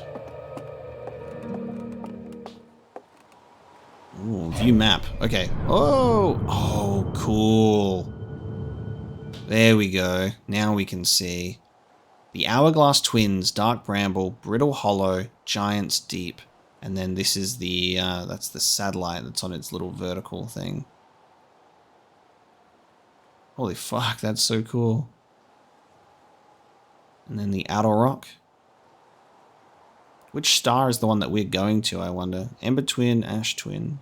Ooh, view map. Okay. Oh, cool. There we go. Now we can see. The Hourglass Twins, Dark Bramble, Brittle Hollow, Giant's Deep. And then this is the, that's the satellite that's on its little vertical thing. Holy fuck, that's so cool. And then the Outer Rock. Which star is the one that we're going to, I wonder? Ember Twin, Ash Twin.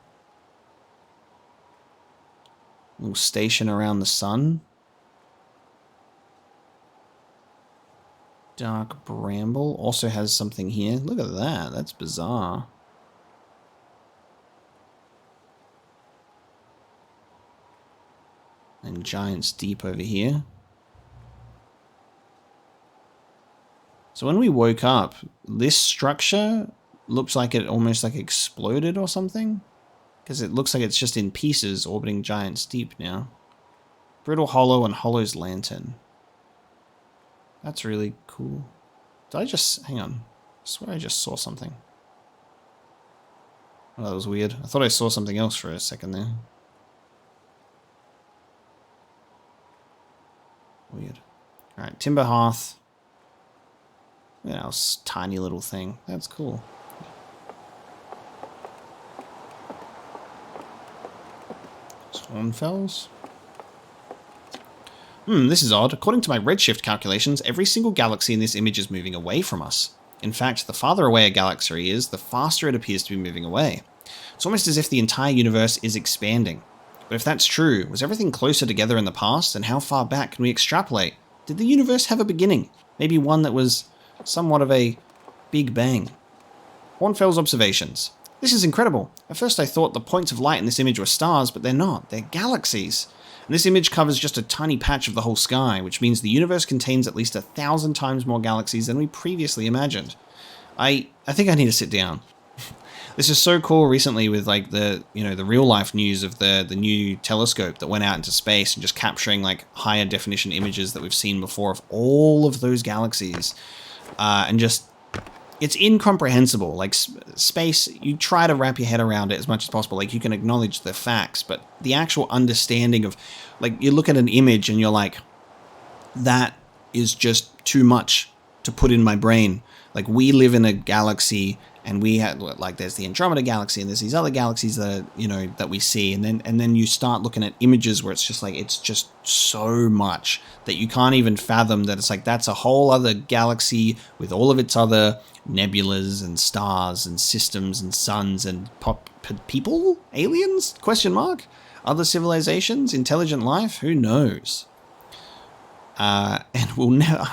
Little station around the sun. Dark bramble also has something here. Look at that. That's bizarre. And Giant's Deep over here. So when we woke up, this structure looks like it almost like exploded or something. Because it looks like it's just in pieces orbiting Giant's Deep now. Brittle Hollow and Hollow's Lantern. That's really cool. Did I just... hang on. I swear I just saw something. Oh, that was weird. I thought I saw something else for a second there. Weird. Alright, Timber Hearth. Look at our tiny little thing. That's cool. Stormfells. This is odd. According to my redshift calculations, every single galaxy in this image is moving away from us. In fact, the farther away a galaxy is, the faster it appears to be moving away. It's almost as if the entire universe is expanding. But if that's true, was everything closer together in the past, and how far back can we extrapolate? Did the universe have a beginning? Maybe one that was somewhat of a Big Bang. Hornfell's observations. This is incredible. At first I thought the points of light in this image were stars, but they're not. They're galaxies. And this image covers just a tiny patch of the whole sky, which means the universe contains at least 1,000 times more galaxies than we previously imagined. I think I need to sit down. This is so cool recently with like the real life news of the new telescope that went out into space and just capturing like higher definition images that we've seen before of all of those galaxies. And just, it's incomprehensible. Like space, you try to wrap your head around it as much as possible. Like you can acknowledge the facts, but the actual understanding of, like you look at an image and you're like, that is just too much to put in my brain. Like we live in a galaxy and we have, like there's the Andromeda galaxy and there's these other galaxies that, that we see. And then you start looking at images where it's just like, it's just so much that you can't even fathom that it's like, that's a whole other galaxy with all of its other nebulas and stars and systems and suns and people? Aliens? Question mark? Other civilizations? Intelligent life? Who knows? And we'll never,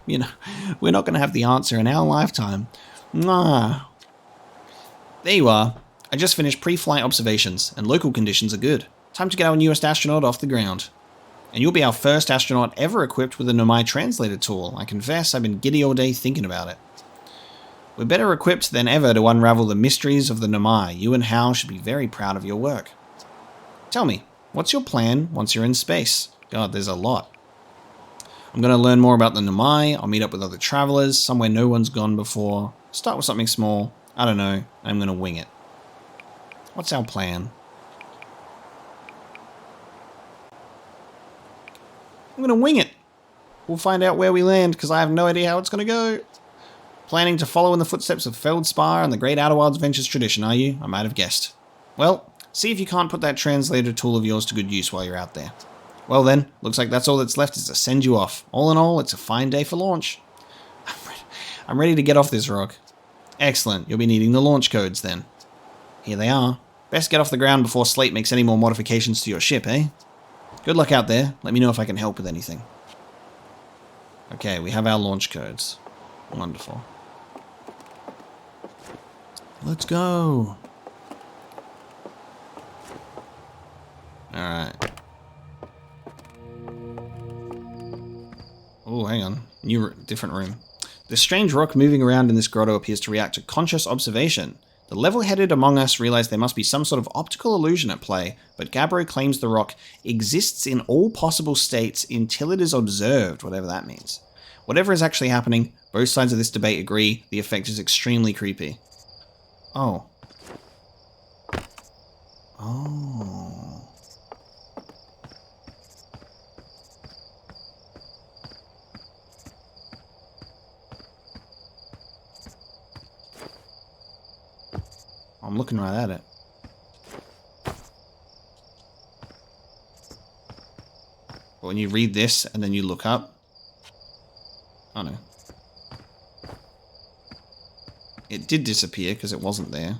we're not going to have the answer in our lifetime. Nah. There you are. I just finished pre-flight observations, and local conditions are good. Time to get our newest astronaut off the ground. And you'll be our first astronaut ever equipped with a Nomai translator tool. I confess, I've been giddy all day thinking about it. We're better equipped than ever to unravel the mysteries of the Nomai. You and Hal should be very proud of your work. Tell me, what's your plan once you're in space? God, there's a lot. I'm going to learn more about the Nomai. I'll meet up with other travelers, somewhere no one's gone before. Start with something small. I don't know. I'm going to wing it. What's our plan? I'm going to wing it. We'll find out where we land because I have no idea how it's going to go. Planning to follow in the footsteps of Feldspar and the Great Outer Wilds Ventures tradition, are you? I might have guessed. Well, see if you can't put that translator tool of yours to good use while you're out there. Well then, looks like that's all that's left is to send you off. All in all, it's a fine day for launch. I'm ready to get off this rock. Excellent, you'll be needing the launch codes then. Here they are. Best get off the ground before Slate makes any more modifications to your ship, eh? Good luck out there. Let me know if I can help with anything. Okay, we have our launch codes. Wonderful. Let's go. Alright. Oh, hang on. Different room. The strange rock moving around in this grotto appears to react to conscious observation. The level-headed among us realize there must be some sort of optical illusion at play, but Gabbro claims the rock exists in all possible states until it is observed, whatever that means. Whatever is actually happening, both sides of this debate agree the effect is extremely creepy. Oh. Oh. I'm looking right at it. But when you read this and then you look up... Oh no. It did disappear because it wasn't there.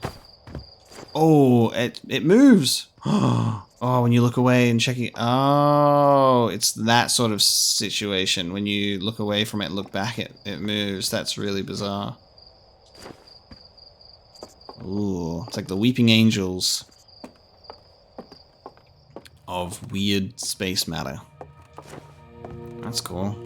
Oh, it moves! Oh Oh, when you look away and checking. Oh, it's that sort of situation. When you look away from it and look back, it moves. That's really bizarre. Ooh, it's like the weeping angels of weird space matter. That's cool.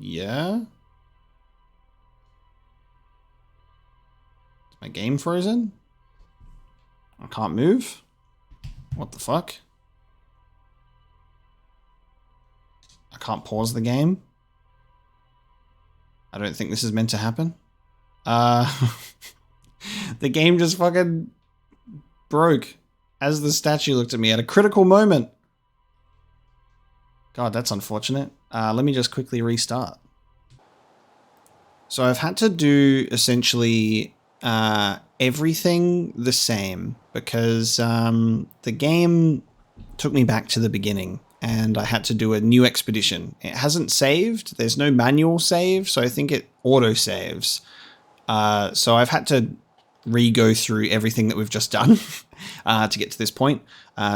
Yeah? Is my game frozen? I can't move? What the fuck? I can't pause the game? I don't think this is meant to happen. The game just fucking broke as the statue looked at me at a critical moment. God, that's unfortunate. Let me just quickly restart. So I've had to do essentially everything the same because the game took me back to the beginning and I had to do a new expedition. It hasn't saved. There's no manual save, so I think it auto saves. So I've had to re-go through everything that we've just done to get to this point.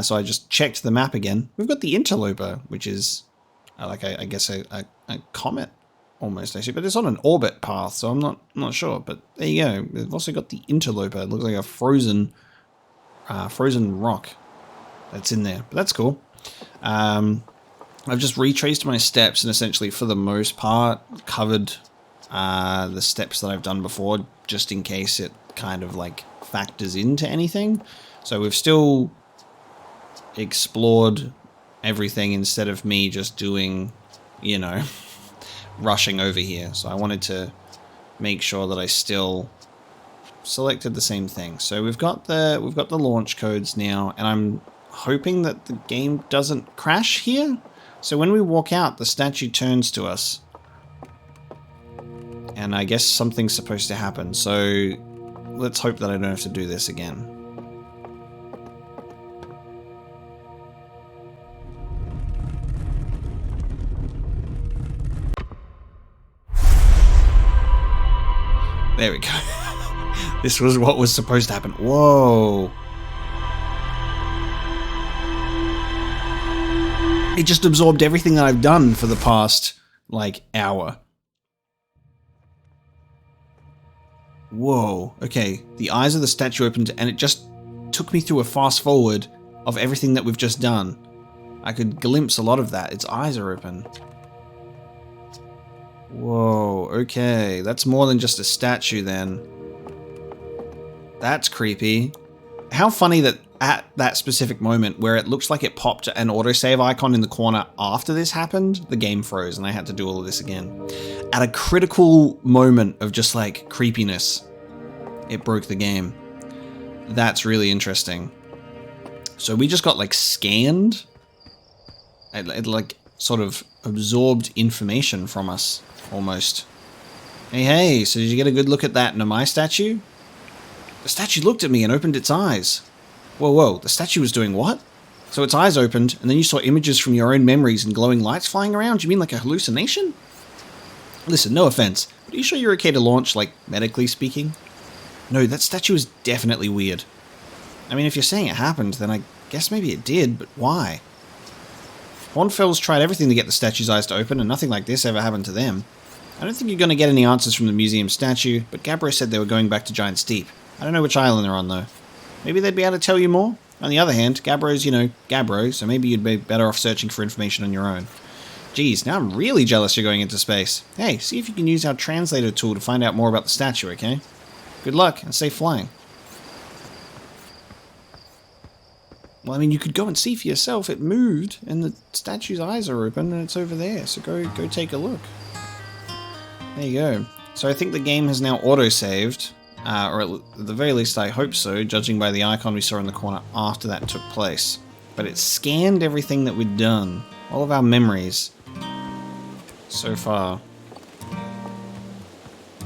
So I just checked the map again. We've got the interloper, which is like I guess a comet almost actually, but it's on an orbit path, so I'm not sure. But there you go. We've also got the interloper. It looks like a frozen rock that's in there, but that's cool. I've just retraced my steps and essentially, for the most part, covered the steps that I've done before, just in case it kind of like factors into anything. So we've still explored everything instead of me just doing, you know, rushing over here. So I wanted to make sure that I still selected the same thing. So we've got the launch codes now, and I'm hoping that the game doesn't crash here. So when we walk out, the statue turns to us. And I guess something's supposed to happen. So let's hope that I don't have to do this again. There we go. This was what was supposed to happen. Whoa. It just absorbed everything that I've done for the past, like, hour. Whoa. Okay. The eyes of the statue opened, and it just took me through a fast forward of everything that we've just done. I could glimpse a lot of that. Its eyes are open. Whoa. Okay. That's more than just a statue, then. That's creepy. How funny that at that specific moment where it looks like it popped an autosave icon in the corner after this happened, the game froze and I had to do all of this again. At a critical moment of just like creepiness, it broke the game. That's really interesting. So we just got like scanned. It like sort of absorbed information from us almost. Hey, so did you get a good look at that Nomai statue? The statue looked at me and opened its eyes. Whoa, the statue was doing what? So its eyes opened, and then you saw images from your own memories and glowing lights flying around? You mean like a hallucination? Listen, no offense, but are you sure you're okay to launch, like, medically speaking? No, that statue is definitely weird. I mean, if you're saying it happened, then I guess maybe it did, but why? Hornfels tried everything to get the statue's eyes to open, and nothing like this ever happened to them. I don't think you're going to get any answers from the museum statue, but Gabbro said they were going back to Giant Steep. I don't know which island they're on, though. Maybe they'd be able to tell you more? On the other hand, Gabbro's, you know, Gabbro, so maybe you'd be better off searching for information on your own. Geez, now I'm really jealous you're going into space. Hey, see if you can use our translator tool to find out more about the statue, okay? Good luck, and safe flying. Well, I mean, you could go and see for yourself. It moved, and the statue's eyes are open, and it's over there, so go take a look. There you go. So I think the game has now auto-saved. Or at the very least I hope so, judging by the icon we saw in the corner after that took place. But it scanned everything that we'd done, all of our memories, so far.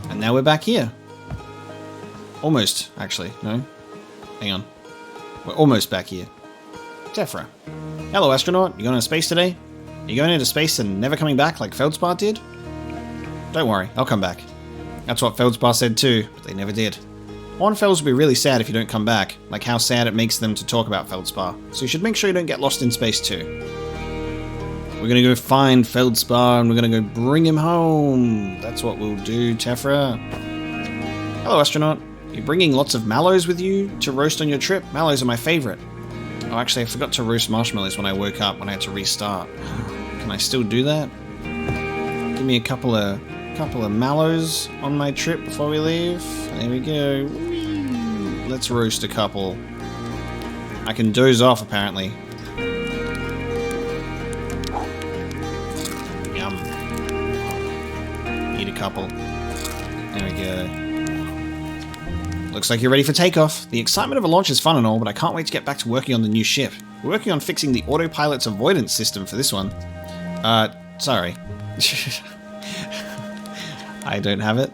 And now we're back here. Almost, actually, no? Hang on. We're almost back here. Tephra. Hello, astronaut. You going into space today? Are you going into space and never coming back like Feldspar did? Don't worry, I'll come back. That's what Feldspar said too, but they never did. Hornfells will be really sad if you don't come back, like how sad it makes them to talk about Feldspar, so you should make sure you don't get lost in space too. We're gonna go find Feldspar and we're gonna go bring him home. That's what we'll do, Tephra. Hello, astronaut. You're bringing lots of mallows with you to roast on your trip? Mallows are my favorite. Oh, actually, I forgot to roast marshmallows when I woke up when I had to restart. Can I still do that? Give me a couple of mallows on my trip before we leave. There we go. Whee! Let's roast a couple. I can doze off, apparently. Yum. Eat a couple. There we go. Looks like you're ready for takeoff. The excitement of a launch is fun and all, but I can't wait to get back to working on the new ship. We're working on fixing the autopilot's avoidance system for this one. Sorry. I don't have it?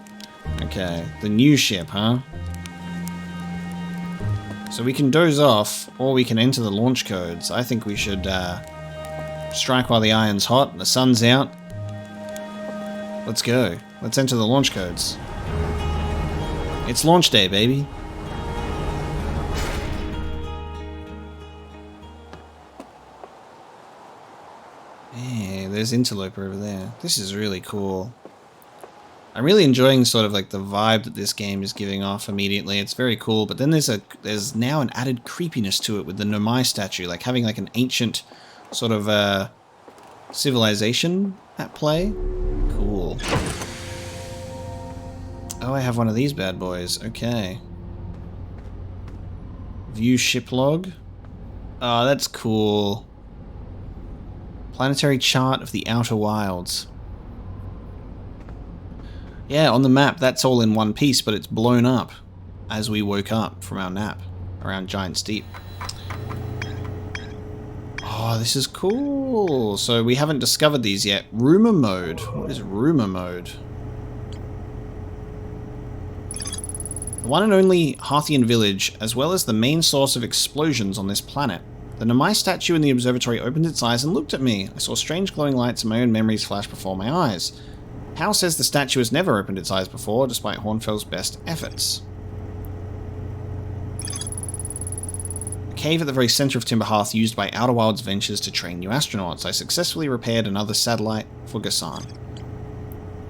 Okay, the new ship, huh? So we can doze off, or we can enter the launch codes. I think we should strike while the iron's hot and the sun's out. Let's go. Let's enter the launch codes. It's launch day, baby. Yeah, there's Interloper over there. This is really cool. I'm really enjoying sort of like the vibe that this game is giving off immediately. It's very cool, but then there's now an added creepiness to it with the Nomai statue, like having like an ancient sort of civilization at play. Cool. Oh, I have one of these bad boys. Okay. View ship log. Oh, that's cool. Planetary chart of the Outer Wilds. Yeah, on the map, that's all in one piece, but it's blown up as we woke up from our nap around Giant's Deep. Oh, this is cool. So we haven't discovered these yet. Rumor mode. What is rumor mode? The one and only Harthian village, as well as the main source of explosions on this planet. The Nomai statue in the observatory opened its eyes and looked at me. I saw strange glowing lights and my own memories flash before my eyes. Hal says the statue has never opened its eyes before, despite Hornfell's best efforts. A cave at the very center of Timber Hearth used by Outer Wilds Ventures to train new astronauts. I successfully repaired another satellite for Gassan.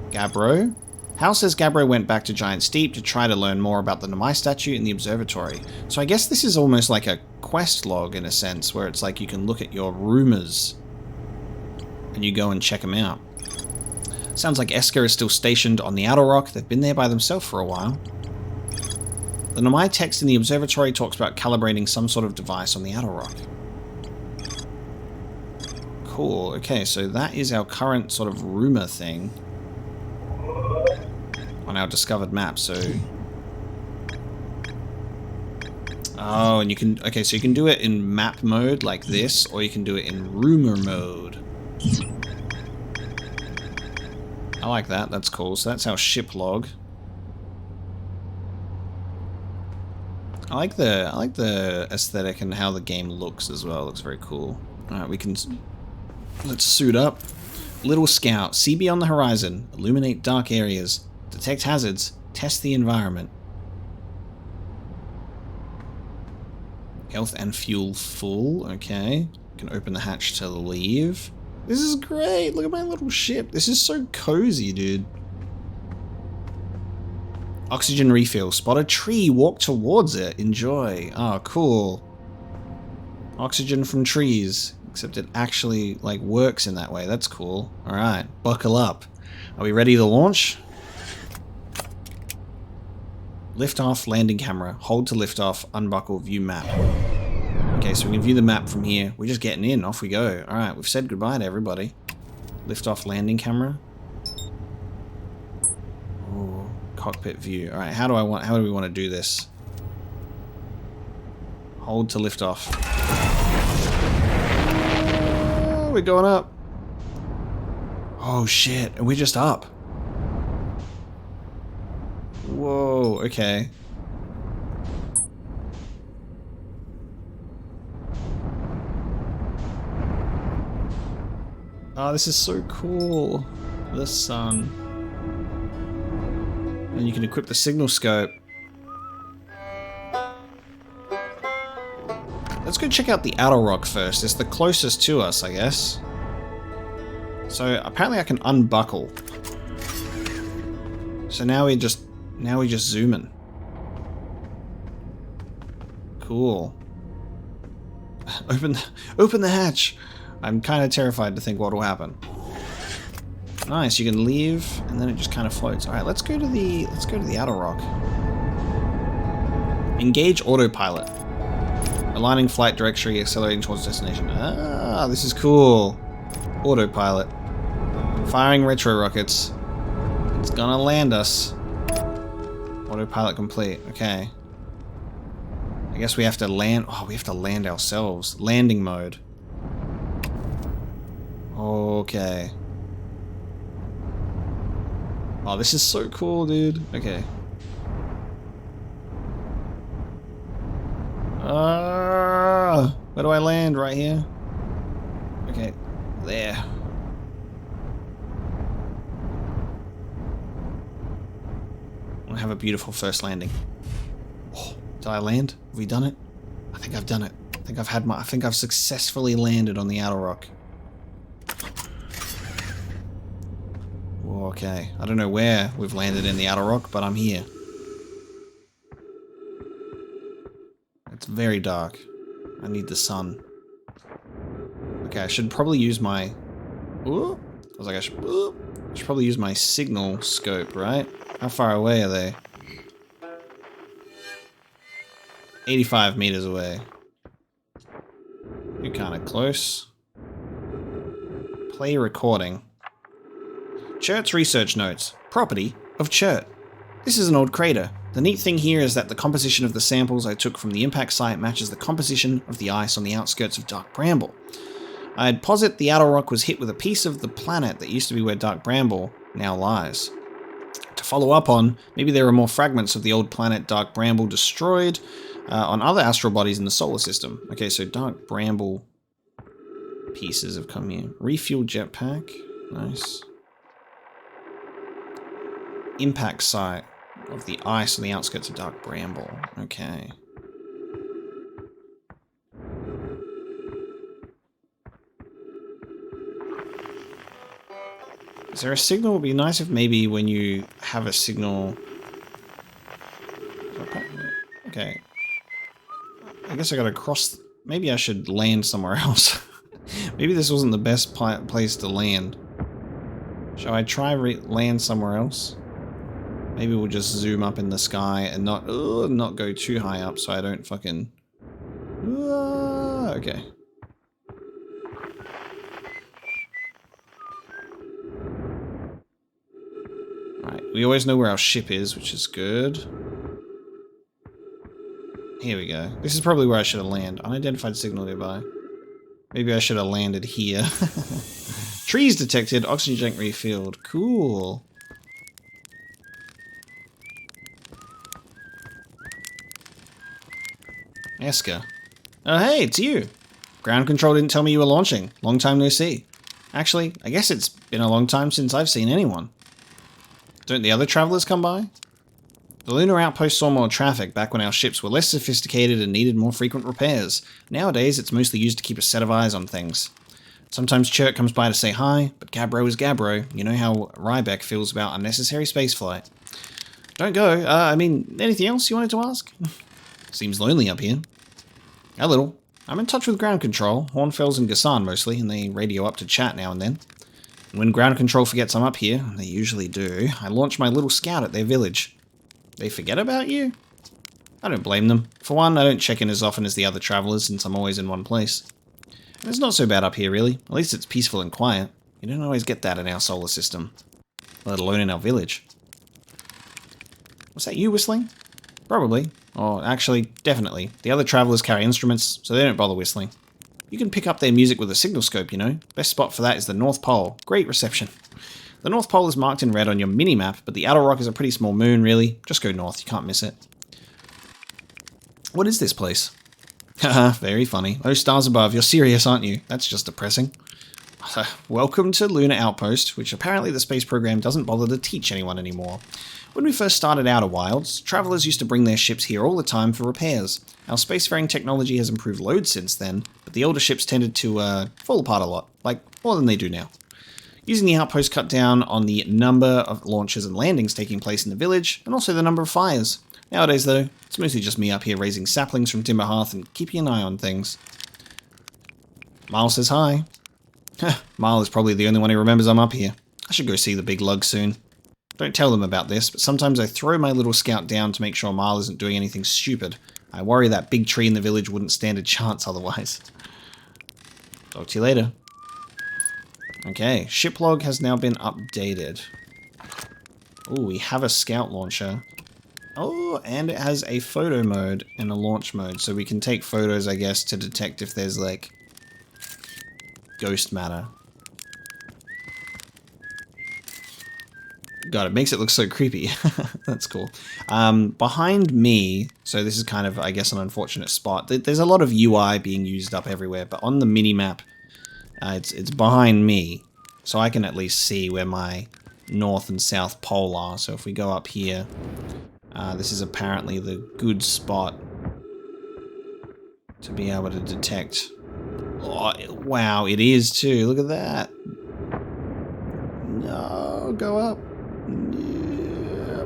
Gabbro? Hal says Gabbro went back to Giant's Deep to try to learn more about the Nomai statue in the observatory. So I guess this is almost like a quest log in a sense, where it's like you can look at your rumors and you go and check them out. Sounds like Esker is still stationed on the Outer Rock. They've been there by themselves for a while. The Nomai text in the observatory talks about calibrating some sort of device on the Outer Rock. Cool. Okay, so that is our current sort of rumor thing on our discovered map. So, oh, and you can, okay, so you can do it in map mode like this, or you can do it in rumor mode. I like that. That's cool. So that's our ship log. I like the aesthetic and how the game looks as well. It looks very cool. All right, let's suit up. Little Scout, see beyond the horizon, illuminate dark areas, detect hazards, test the environment. Health and fuel full. Okay, can open the hatch to leave. This is great. Look at my little ship. This is so cozy, dude. Oxygen refill. Spot a tree. Walk towards it. Enjoy. Oh, cool. Oxygen from trees. Except it actually, like, works in that way. That's cool. Alright. Buckle up. Are we ready to launch? Lift off. Landing camera. Hold to lift off. Unbuckle. View map. Okay, so we can view the map from here. We're just getting in. Off we go. Alright, we've said goodbye to everybody. Lift off landing camera. Ooh, cockpit view. Alright, how do we want to do this? Hold to lift off. Oh, we're going up. Oh shit, and we're just up. Whoa, okay. Oh, this is so cool. The sun. And you can equip the signal scope. Let's go check out the outer rock first. It's the closest to us, I guess. So apparently I can unbuckle. So now we just zoom in. Cool. Open the hatch. I'm kind of terrified to think what will happen. Nice, you can leave and then it just kind of floats. All right, let's go to the outer rock. Engage autopilot. Aligning flight directory, accelerating towards destination. Ah, this is cool. Autopilot. Firing retro rockets. It's gonna land us. Autopilot complete. Okay. I guess we have to land. Oh, we have to land ourselves. Landing mode. Okay. Oh, this is so cool, dude. Okay. Where do I land? Right here? Okay. There. We'll have a beautiful first landing. Oh, did I land? Have we done it? I think I've done it. I think I've successfully landed on the outer rock. Okay. I don't know where we've landed in the outer rock, but I'm here. It's very dark. I need the sun. Okay, I should probably use my... Ooh, I was like, I should probably use my signal scope, right? How far away are they? 85 meters away. You're kind of close. Play recording. Chert's research notes. Property of Chert. This is an old crater. The neat thing here is that the composition of the samples I took from the impact site matches the composition of the ice on the outskirts of Dark Bramble. I'd posit the outer rock was hit with a piece of the planet that used to be where Dark Bramble now lies. To follow up on, maybe there are more fragments of the old planet Dark Bramble destroyed on other astral bodies in the solar system. Okay, so Dark Bramble pieces have come here. Refuel jetpack. Nice. Impact site of the ice on the outskirts of Dark Bramble. Okay. Is there a signal? It would be nice if maybe when you have a signal... Okay. I guess I gotta cross... Maybe I should land somewhere else. Maybe this wasn't the best place to land. Shall I try land somewhere else? Maybe we'll just zoom up in the sky and not go too high up so I don't fucking... Okay. Right, we always know where our ship is, which is good. Here we go. This is probably where I should have landed. Unidentified signal nearby. Maybe I should have landed here. Trees detected. Oxygen tank refilled. Cool. Eska. Oh hey, it's you. Ground control didn't tell me you were launching. Long time no see. Actually, I guess it's been a long time since I've seen anyone. Don't the other travelers come by? The lunar outpost saw more traffic back when our ships were less sophisticated and needed more frequent repairs. Nowadays, it's mostly used to keep a set of eyes on things. Sometimes Chert comes by to say hi, but Gabbro is Gabbro. You know how Rybeck feels about unnecessary spaceflight. Don't go. I mean, anything else you wanted to ask? Seems lonely up here. A little. I'm in touch with ground control, Hornfels and Gassan mostly, and they radio up to chat now and then. And when ground control forgets I'm up here, and they usually do, I launch my little scout at their village. They forget about you? I don't blame them. For one, I don't check in as often as the other travelers since I'm always in one place. And it's not so bad up here, really. At least it's peaceful and quiet. You don't always get that in our solar system. Let alone in our village. Was that you whistling? Probably. Or actually, definitely. The other travelers carry instruments, so they don't bother whistling. You can pick up their music with a signal scope, you know. Best spot for that is the North Pole. Great reception. The North Pole is marked in red on your mini-map, but the outer rock is a pretty small moon, really. Just go north, you can't miss it. What is this place? Haha, very funny. Oh, stars above, you're serious, aren't you? That's just depressing. Welcome to Lunar Outpost, which apparently the space program doesn't bother to teach anyone anymore. When we first started Outer Wilds, travelers used to bring their ships here all the time for repairs. Our spacefaring technology has improved loads since then, but the older ships tended to fall apart a lot, like more than they do now. Using the outpost cut down on the number of launches and landings taking place in the village, and also the number of fires. Nowadays though, it's mostly just me up here raising saplings from Timber Hearth and keeping an eye on things. Miles says hi. Miles is probably the only one who remembers I'm up here. I should go see the big lug soon. Don't tell them about this, but sometimes I throw my little scout down to make sure Miles isn't doing anything stupid. I worry that big tree in the village wouldn't stand a chance otherwise. Talk to you later. Okay, ship log has now been updated. Oh, we have a scout launcher. Oh, and it has a photo mode and a launch mode, so we can take photos, I guess, to detect if there's, like, ghost matter. God, it makes it look so creepy. That's cool. Behind me, so this is kind of, I guess, an unfortunate spot. There's a lot of UI being used up everywhere, but on the mini-map, it's behind me, so I can at least see where my north and south pole are. So if we go up here, this is apparently the good spot to be able to detect. Oh, wow, it is too. Look at that. No, go up. Yeah.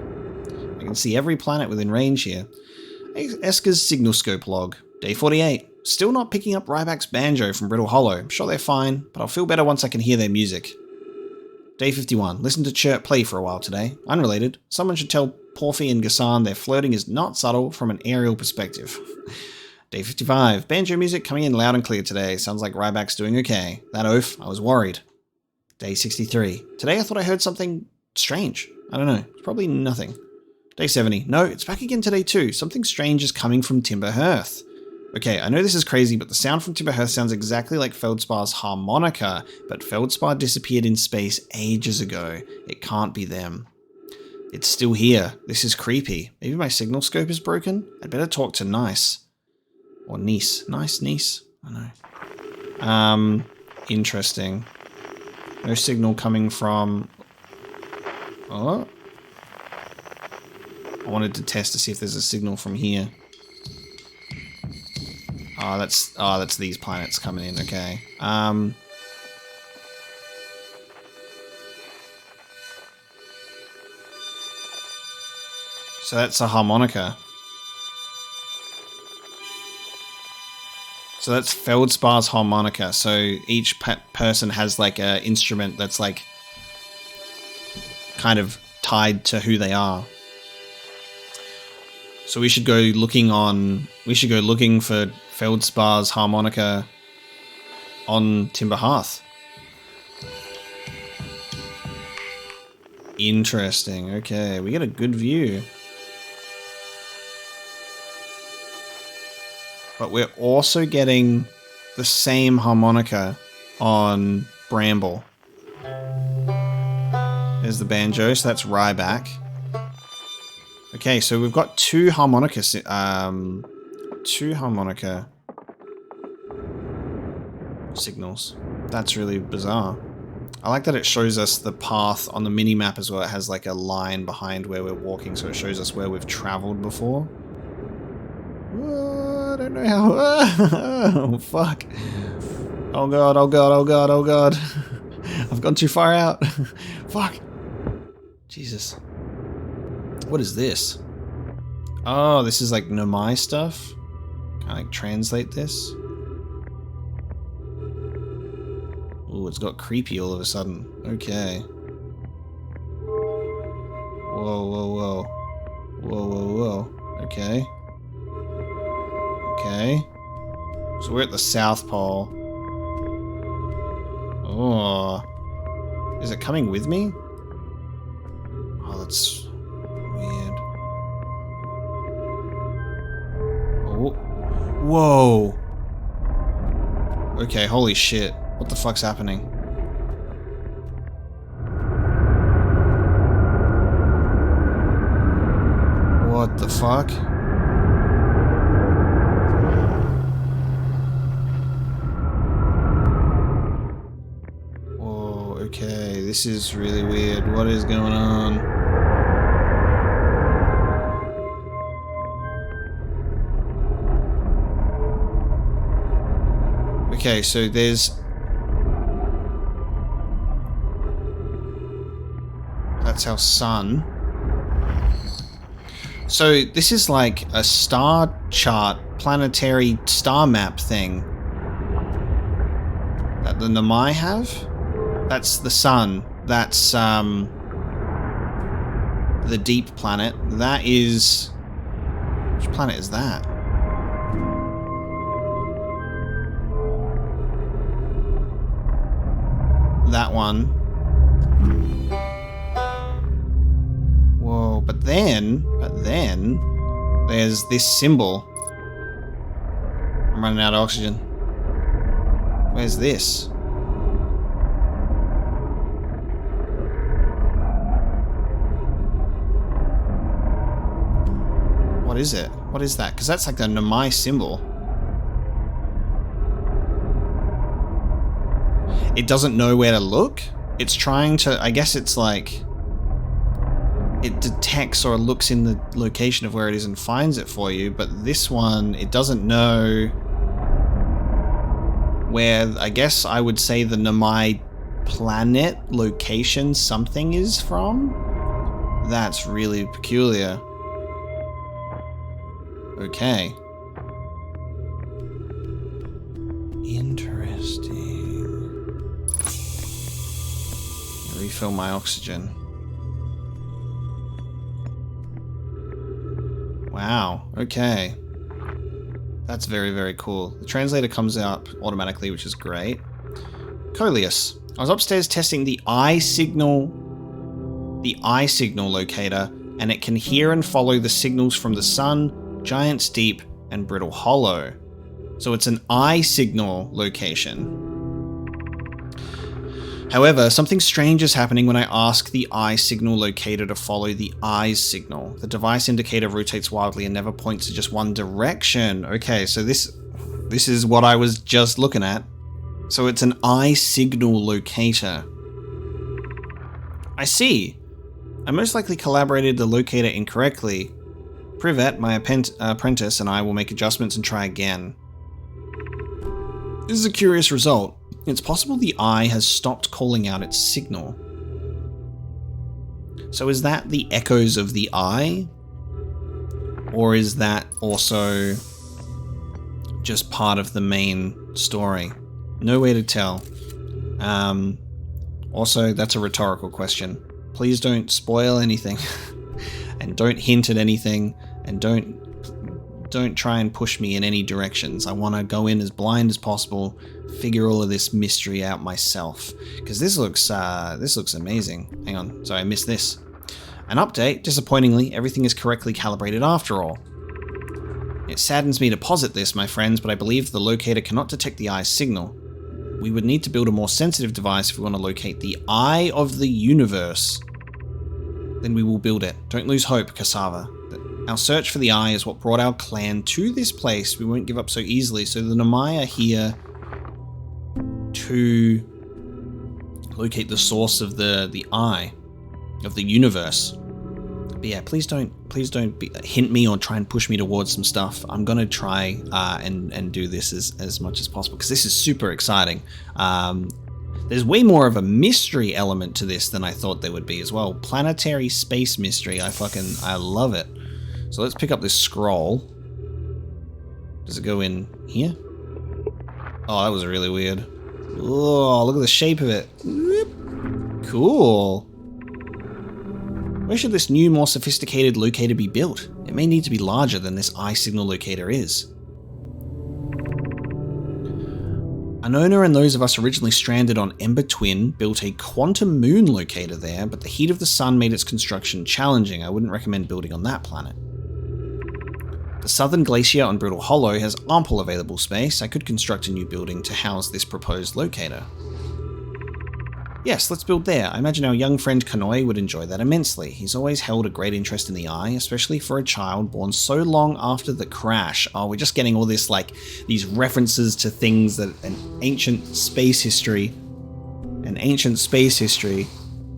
I can see every planet within range here. Esker's signal scope log. Day 48. Still not picking up Ryback's banjo from Brittle Hollow. I'm sure they're fine, but I'll feel better once I can hear their music. Day 51. Listen to Chirp play for a while today. Unrelated. Someone should tell Porphy and Gassan their flirting is not subtle from an aerial perspective. Day 55. Banjo music coming in loud and clear today. Sounds like Ryback's doing okay. That oaf, I was worried. Day 63. Today I thought I heard something strange. I don't know. It's probably nothing. Day 70. No, it's back again today too. Something strange is coming from Timber Hearth. Okay, I know this is crazy, but the sound from Timber Hearth sounds exactly like Feldspar's harmonica, but Feldspar disappeared in space ages ago. It can't be them. It's still here. This is creepy. Maybe my signal scope is broken? I'd better talk to Nice. Or Niece. Nice Niece? I don't know. Interesting. No signal coming from... Oh? I wanted to test to see if there's a signal from here. Oh, that's these planets coming in, okay. So that's a harmonica. So that's Feldspar's harmonica. So each person has like an instrument that's like kind of tied to who they are. So we should go looking for Feldspar's harmonica on Timber Hearth. Interesting. Okay, we get a good view. But we're also getting the same harmonica on Bramble. There's the banjo, so that's Ryback. Okay, so we've got two harmonica signals. That's really bizarre. I like that it shows us the path on the mini-map as well. It has like a line behind where we're walking, so it shows us where we've traveled before. I don't know how... Oh, fuck. Oh god, oh god, oh god, oh god. I've gone too far out. Fuck. Jesus. What is this? Oh, this is like Nomai stuff? Can I like translate this? Ooh, it's got creepy all of a sudden. Okay. Whoa, whoa, whoa. Whoa, whoa, whoa. Okay. Okay. So we're at the South Pole. Oh. Is it coming with me? Oh, that's weird. Oh. Whoa. Okay, holy shit. What the fuck's happening? What the fuck? This is really weird. What is going on? Okay, so there's... That's our sun. So this is like a star chart, planetary star map thing that the Nomai have. That's the sun. That's the deep planet. That is... Which planet is that? That one. Whoa, but then there's this symbol. I'm running out of oxygen. Where's this? What is it? What is that? Because that's like the Nomai symbol. It doesn't know where to look. It's trying to, I guess it's like, it detects or looks in the location of where it is and finds it for you, but this one, it doesn't know where, I guess I would say the Nomai planet location something is from. That's really peculiar. Okay. Interesting. Refill my oxygen. Wow, okay. That's very, very cool. The translator comes out automatically, which is great. Coleus. I was upstairs testing the eye signal locator, and it can hear and follow the signals from the sun, Giant's Deep, and Brittle Hollow. So it's an eye signal location. However, something strange is happening when I ask the eye signal locator to follow the eyes signal. The device indicator rotates wildly and never points to just one direction. Okay, so this is what I was just looking at. So it's an eye signal locator. I see. I most likely collaborated the locator incorrectly. Privet, my apprentice, and I will make adjustments and try again. This is a curious result. It's possible the eye has stopped calling out its signal. So is that the echoes of the eye? Or is that also just part of the main story? No way to tell. Also, that's a rhetorical question. Please don't spoil anything. And don't hint at anything. And don't try and push me in any directions. I want to go in as blind as possible, figure all of this mystery out myself. Because this looks amazing. Hang on, sorry, I missed this. An update. Disappointingly, everything is correctly calibrated after all. It saddens me to posit this, my friends, but I believe the locator cannot detect the eye's signal. We would need to build a more sensitive device if we want to locate the eye of the universe. Then we will build it. Don't lose hope, Cassava. Our search for the eye is what brought our clan to this place. We won't give up so easily. So the Nomai are here to locate the source of the eye of the universe. But yeah, please don't hint me or try and push me towards some stuff. I'm gonna try and do this as much as possible because this is super exciting. There's way more of a mystery element to this than I thought there would be as well. Planetary space mystery. I love it. So let's pick up this scroll. Does it go in here? Oh, that was really weird. Oh, look at the shape of it. Cool. Where should this new, more sophisticated locator be built? It may need to be larger than this eye signal locator is. Anona and those of us originally stranded on Ember Twin built a quantum moon locator there, but the heat of the sun made its construction challenging. I wouldn't recommend building on that planet. The southern glacier on Brittle Hollow has ample available space. I could construct a new building to house this proposed locator. Yes, let's build there. I imagine our young friend Kanoi would enjoy that immensely. He's always held a great interest in the eye, especially for a child born so long after the crash. Oh, we're just getting all this, like, these references to things that an ancient space history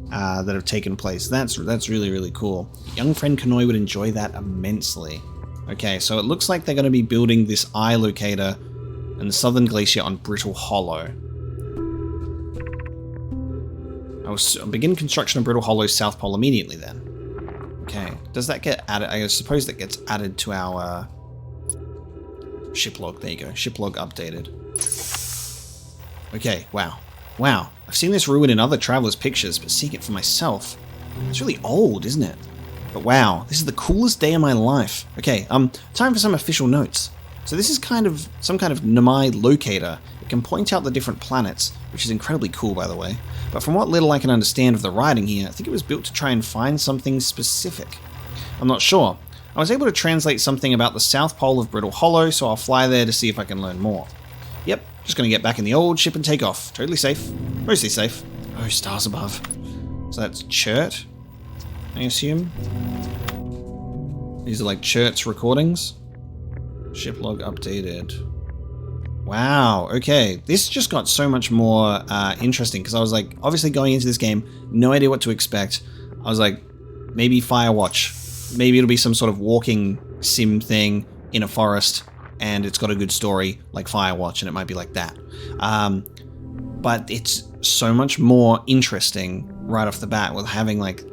that have taken place. That's really, really cool. Young friend Kanoi would enjoy that immensely. Okay, so it looks like they're going to be building this eye locator in the southern glacier on Brittle Hollow. I'll begin construction of Brittle Hollow's South Pole immediately then. Okay, does that get added? I suppose that gets added to our ship log. There you go, ship log updated. Okay, wow. Wow, I've seen this ruin in other travelers' pictures, but seeing it for myself, it's really old, isn't it? But wow, this is the coolest day of my life. Okay, time for some official notes. So this is kind of some kind of Nomai locator. It can point out the different planets, which is incredibly cool, by the way. But from what little I can understand of the writing here, I think it was built to try and find something specific. I'm not sure. I was able to translate something about the South Pole of Brittle Hollow, so I'll fly there to see if I can learn more. Yep, just gonna get back in the old ship and take off. Totally safe. Mostly safe. Oh, stars above. So that's Chert, I assume. These are like Chert's recordings. Ship log updated. Wow, okay. This just got so much more interesting because I was like, obviously going into this game, no idea what to expect. I was like, maybe Firewatch. Maybe it'll be some sort of walking sim thing in a forest and it's got a good story like Firewatch and it might be like that. But it's so much more interesting right off the bat with having like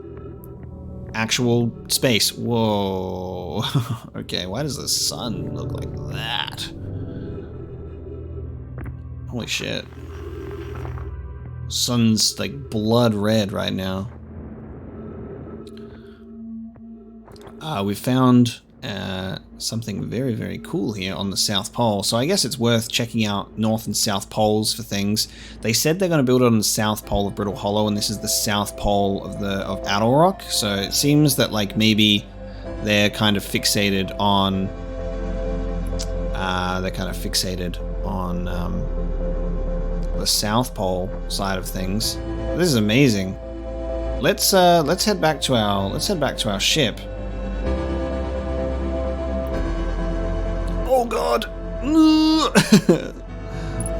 actual space. Whoa. Okay, why does the sun look like that? Holy shit. Sun's like blood red right now. We found something very, very cool here on the South Pole. So I guess it's worth checking out North and South Poles for things. They said they're going to build it on the South Pole of Brittle Hollow, and this is the South Pole of Outer Rock. So it seems that like maybe they're kind of fixated on the South Pole side of things. This is amazing. Let's head back to our ship. Oh god!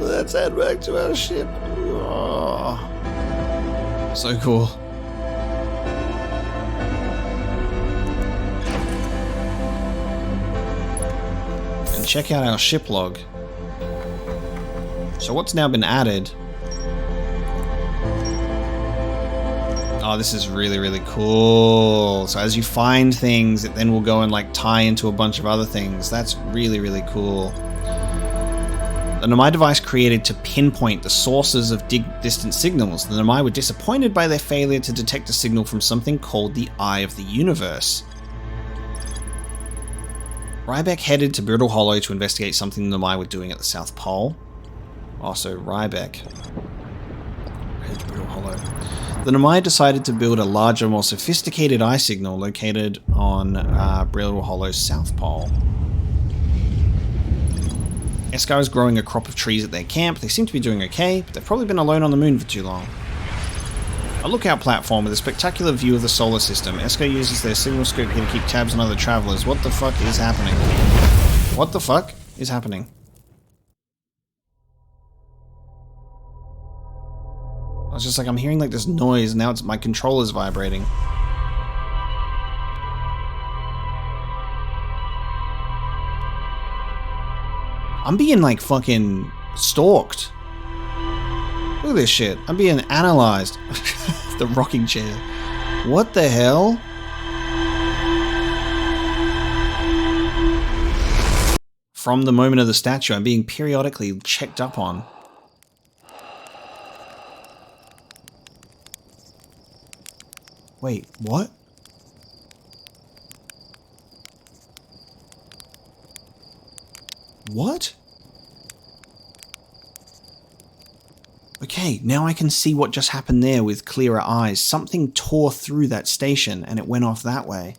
Let's head back to our ship. Oh, so cool. And check out our ship log. So what's now been added? Oh, this is really, really cool. So as you find things, it then will go and like tie into a bunch of other things. That's really, really cool. The Nomai device created to pinpoint the sources of distant signals. The Nomai were disappointed by their failure to detect a signal from something called the Eye of the Universe. Rybeck headed to Brittle Hollow to investigate something the Nomai were doing at the South Pole. Also, Rybeck headed to Brittle Hollow. The Nomai decided to build a larger, more sophisticated eye signal located on Brittle Hollow's South Pole. Eskar is growing a crop of trees at their camp. They seem to be doing okay, but they've probably been alone on the moon for too long. A lookout platform with a spectacular view of the solar system. Eskar uses their signal scope here to keep tabs on other travelers. What the fuck is happening? What the fuck is happening? I was just like, I'm hearing like this noise, and now it's my controller's vibrating. I'm being like fucking stalked. Look at this shit. I'm being analyzed. The rocking chair. What the hell? From the moment of the statue, I'm being periodically checked up on. Wait, what? What? Okay, now I can see what just happened there with clearer eyes. Something tore through that station and it went off that way.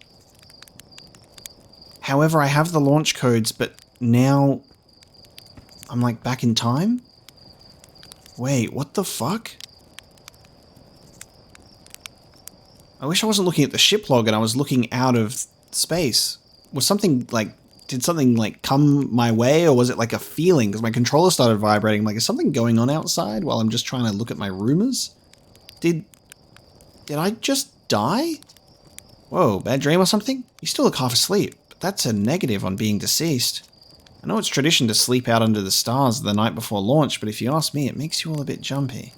However, I have the launch codes, but now I'm like back in time? Wait, what the fuck? I wish I wasn't looking at the ship log and I was looking out of space. Was something like, did something like come my way, or was it like a feeling? Because my controller started vibrating. I'm like, is something going on outside while I'm just trying to look at my rumors? Did Did I just die? Whoa, bad dream or something? You still look half asleep, but that's a negative on being deceased. I know it's tradition to sleep out under the stars the night before launch, but if you ask me, it makes you all a bit jumpy.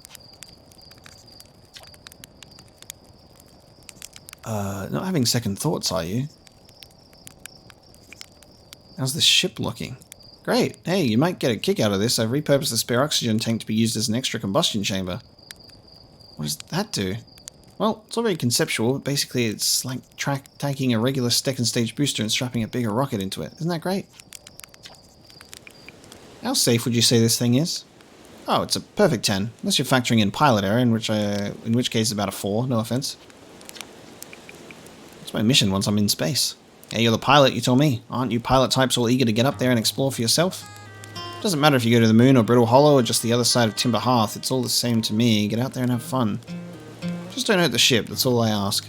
Not having second thoughts, are you? How's the ship looking? Great. Hey, you might get a kick out of this. I've repurposed the spare oxygen tank to be used as an extra combustion chamber. What does that do? Well, it's all very conceptual, but basically it's like taking a regular second stage booster and strapping a bigger rocket into it. Isn't that great? How safe would you say this thing is? Oh, it's a perfect 10, unless you're factoring in pilot error, in which case it's about a 4, no offense. It's my mission once I'm in space. Hey, you're the pilot, you tell me. Aren't you pilot types all eager to get up there and explore for yourself? Doesn't matter if you go to the moon or Brittle Hollow or just the other side of Timber Hearth, it's all the same to me. Get out there and have fun. Just don't hurt the ship, that's all I ask.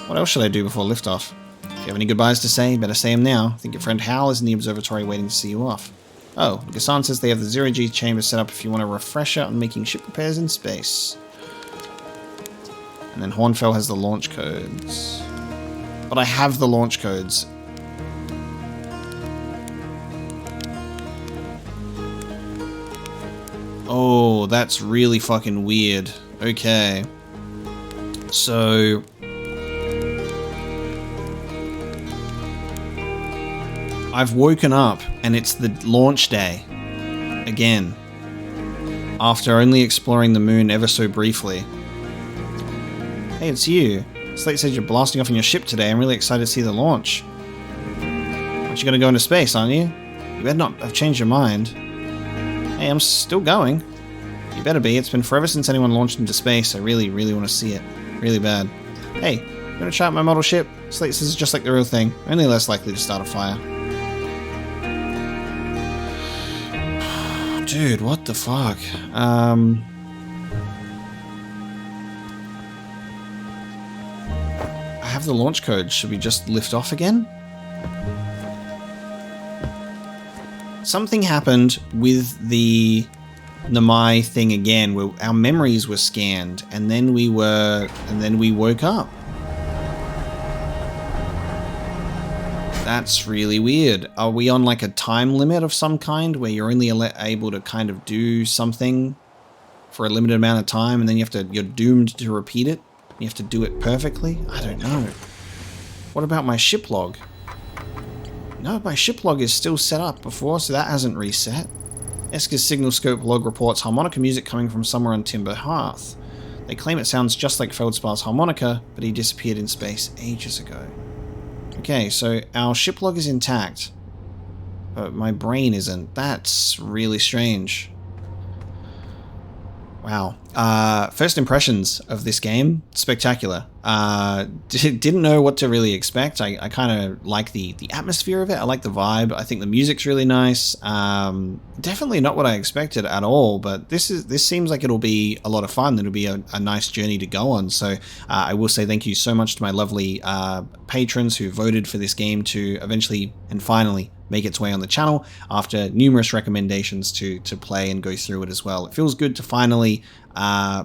What else should I do before liftoff? If you have any goodbyes to say, better say them now. I think your friend Hal is in the observatory waiting to see you off. Oh, Gassan says they have the zero-G chamber set up if you want a refresher on making ship repairs in space. And then Hornfell has the launch codes. But I have the launch codes. Oh, that's really fucking weird. Okay. So... I've woken up and it's the launch day. Again. After only exploring the moon ever so briefly. Hey, it's you. Slate says you're blasting off in your ship today. I'm really excited to see the launch. Aren't you gonna go into space, aren't you? You better not have changed your mind. Hey, I'm still going. You better be. It's been forever since anyone launched into space. I really, really want to see it. Really bad. Hey, you wanna try out my model ship? Slate says it's just like the real thing. Only less likely to start a fire. Dude, what the fuck? I have the launch code. Should we just lift off again? Something happened with the Nomai thing again, where our memories were scanned, and then we woke up. That's really weird. Are we on like a time limit of some kind where you're only able to kind of do something for a limited amount of time and then you're doomed to repeat it? You have to do it perfectly? I don't know. What about my ship log? No, my ship log is still set up before, so that hasn't reset. Esker's signal scope log reports harmonica music coming from somewhere on Timber Hearth. They claim it sounds just like Feldspar's harmonica, but he disappeared in space ages ago. Okay, so our ship log is intact, but my brain isn't. That's really strange. Wow. First impressions of this game, spectacular. Didn't know what to really expect. I kind of like the atmosphere of it. I like the vibe. I think the music's really nice. Definitely not what I expected at all, but this seems like it'll be a lot of fun. It'll be a nice journey to go on. So I will say thank you so much to my lovely patrons who voted for this game to eventually and finally make its way on the channel after numerous recommendations to play and go through it as well. It feels good to finally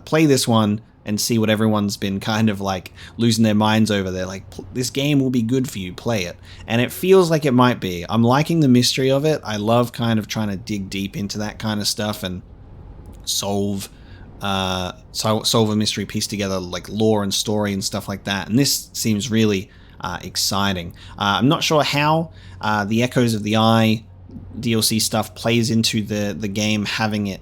play this one and see what everyone's been kind of like losing their minds over. They're like, this game will be good for you, play it. And it feels like it might be. I'm liking the mystery of it. I love kind of trying to dig deep into that kind of stuff and solve a mystery, piece together like lore and story and stuff like that. And this seems really exciting. I'm not sure how the Echoes of the Eye DLC stuff plays into the game, having it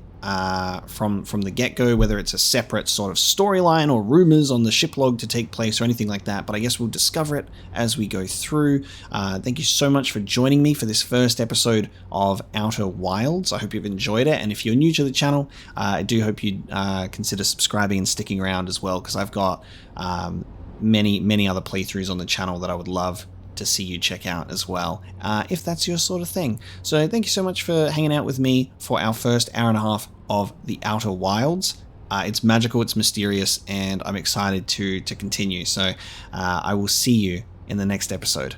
from the get-go, whether it's a separate sort of storyline or rumors on the ship log to take place or anything like that, but I guess we'll discover it as we go through. Thank you so much for joining me for this first episode of Outer Wilds. I hope you've enjoyed it, and if you're new to the channel, I do hope you consider subscribing and sticking around as well, because I've got many other playthroughs on the channel that I would love to see you check out as well, if that's your sort of thing. So thank you so much for hanging out with me for our first hour and a half of the Outer Wilds. It's magical, it's mysterious, and I'm excited to continue. So I will see you in the next episode.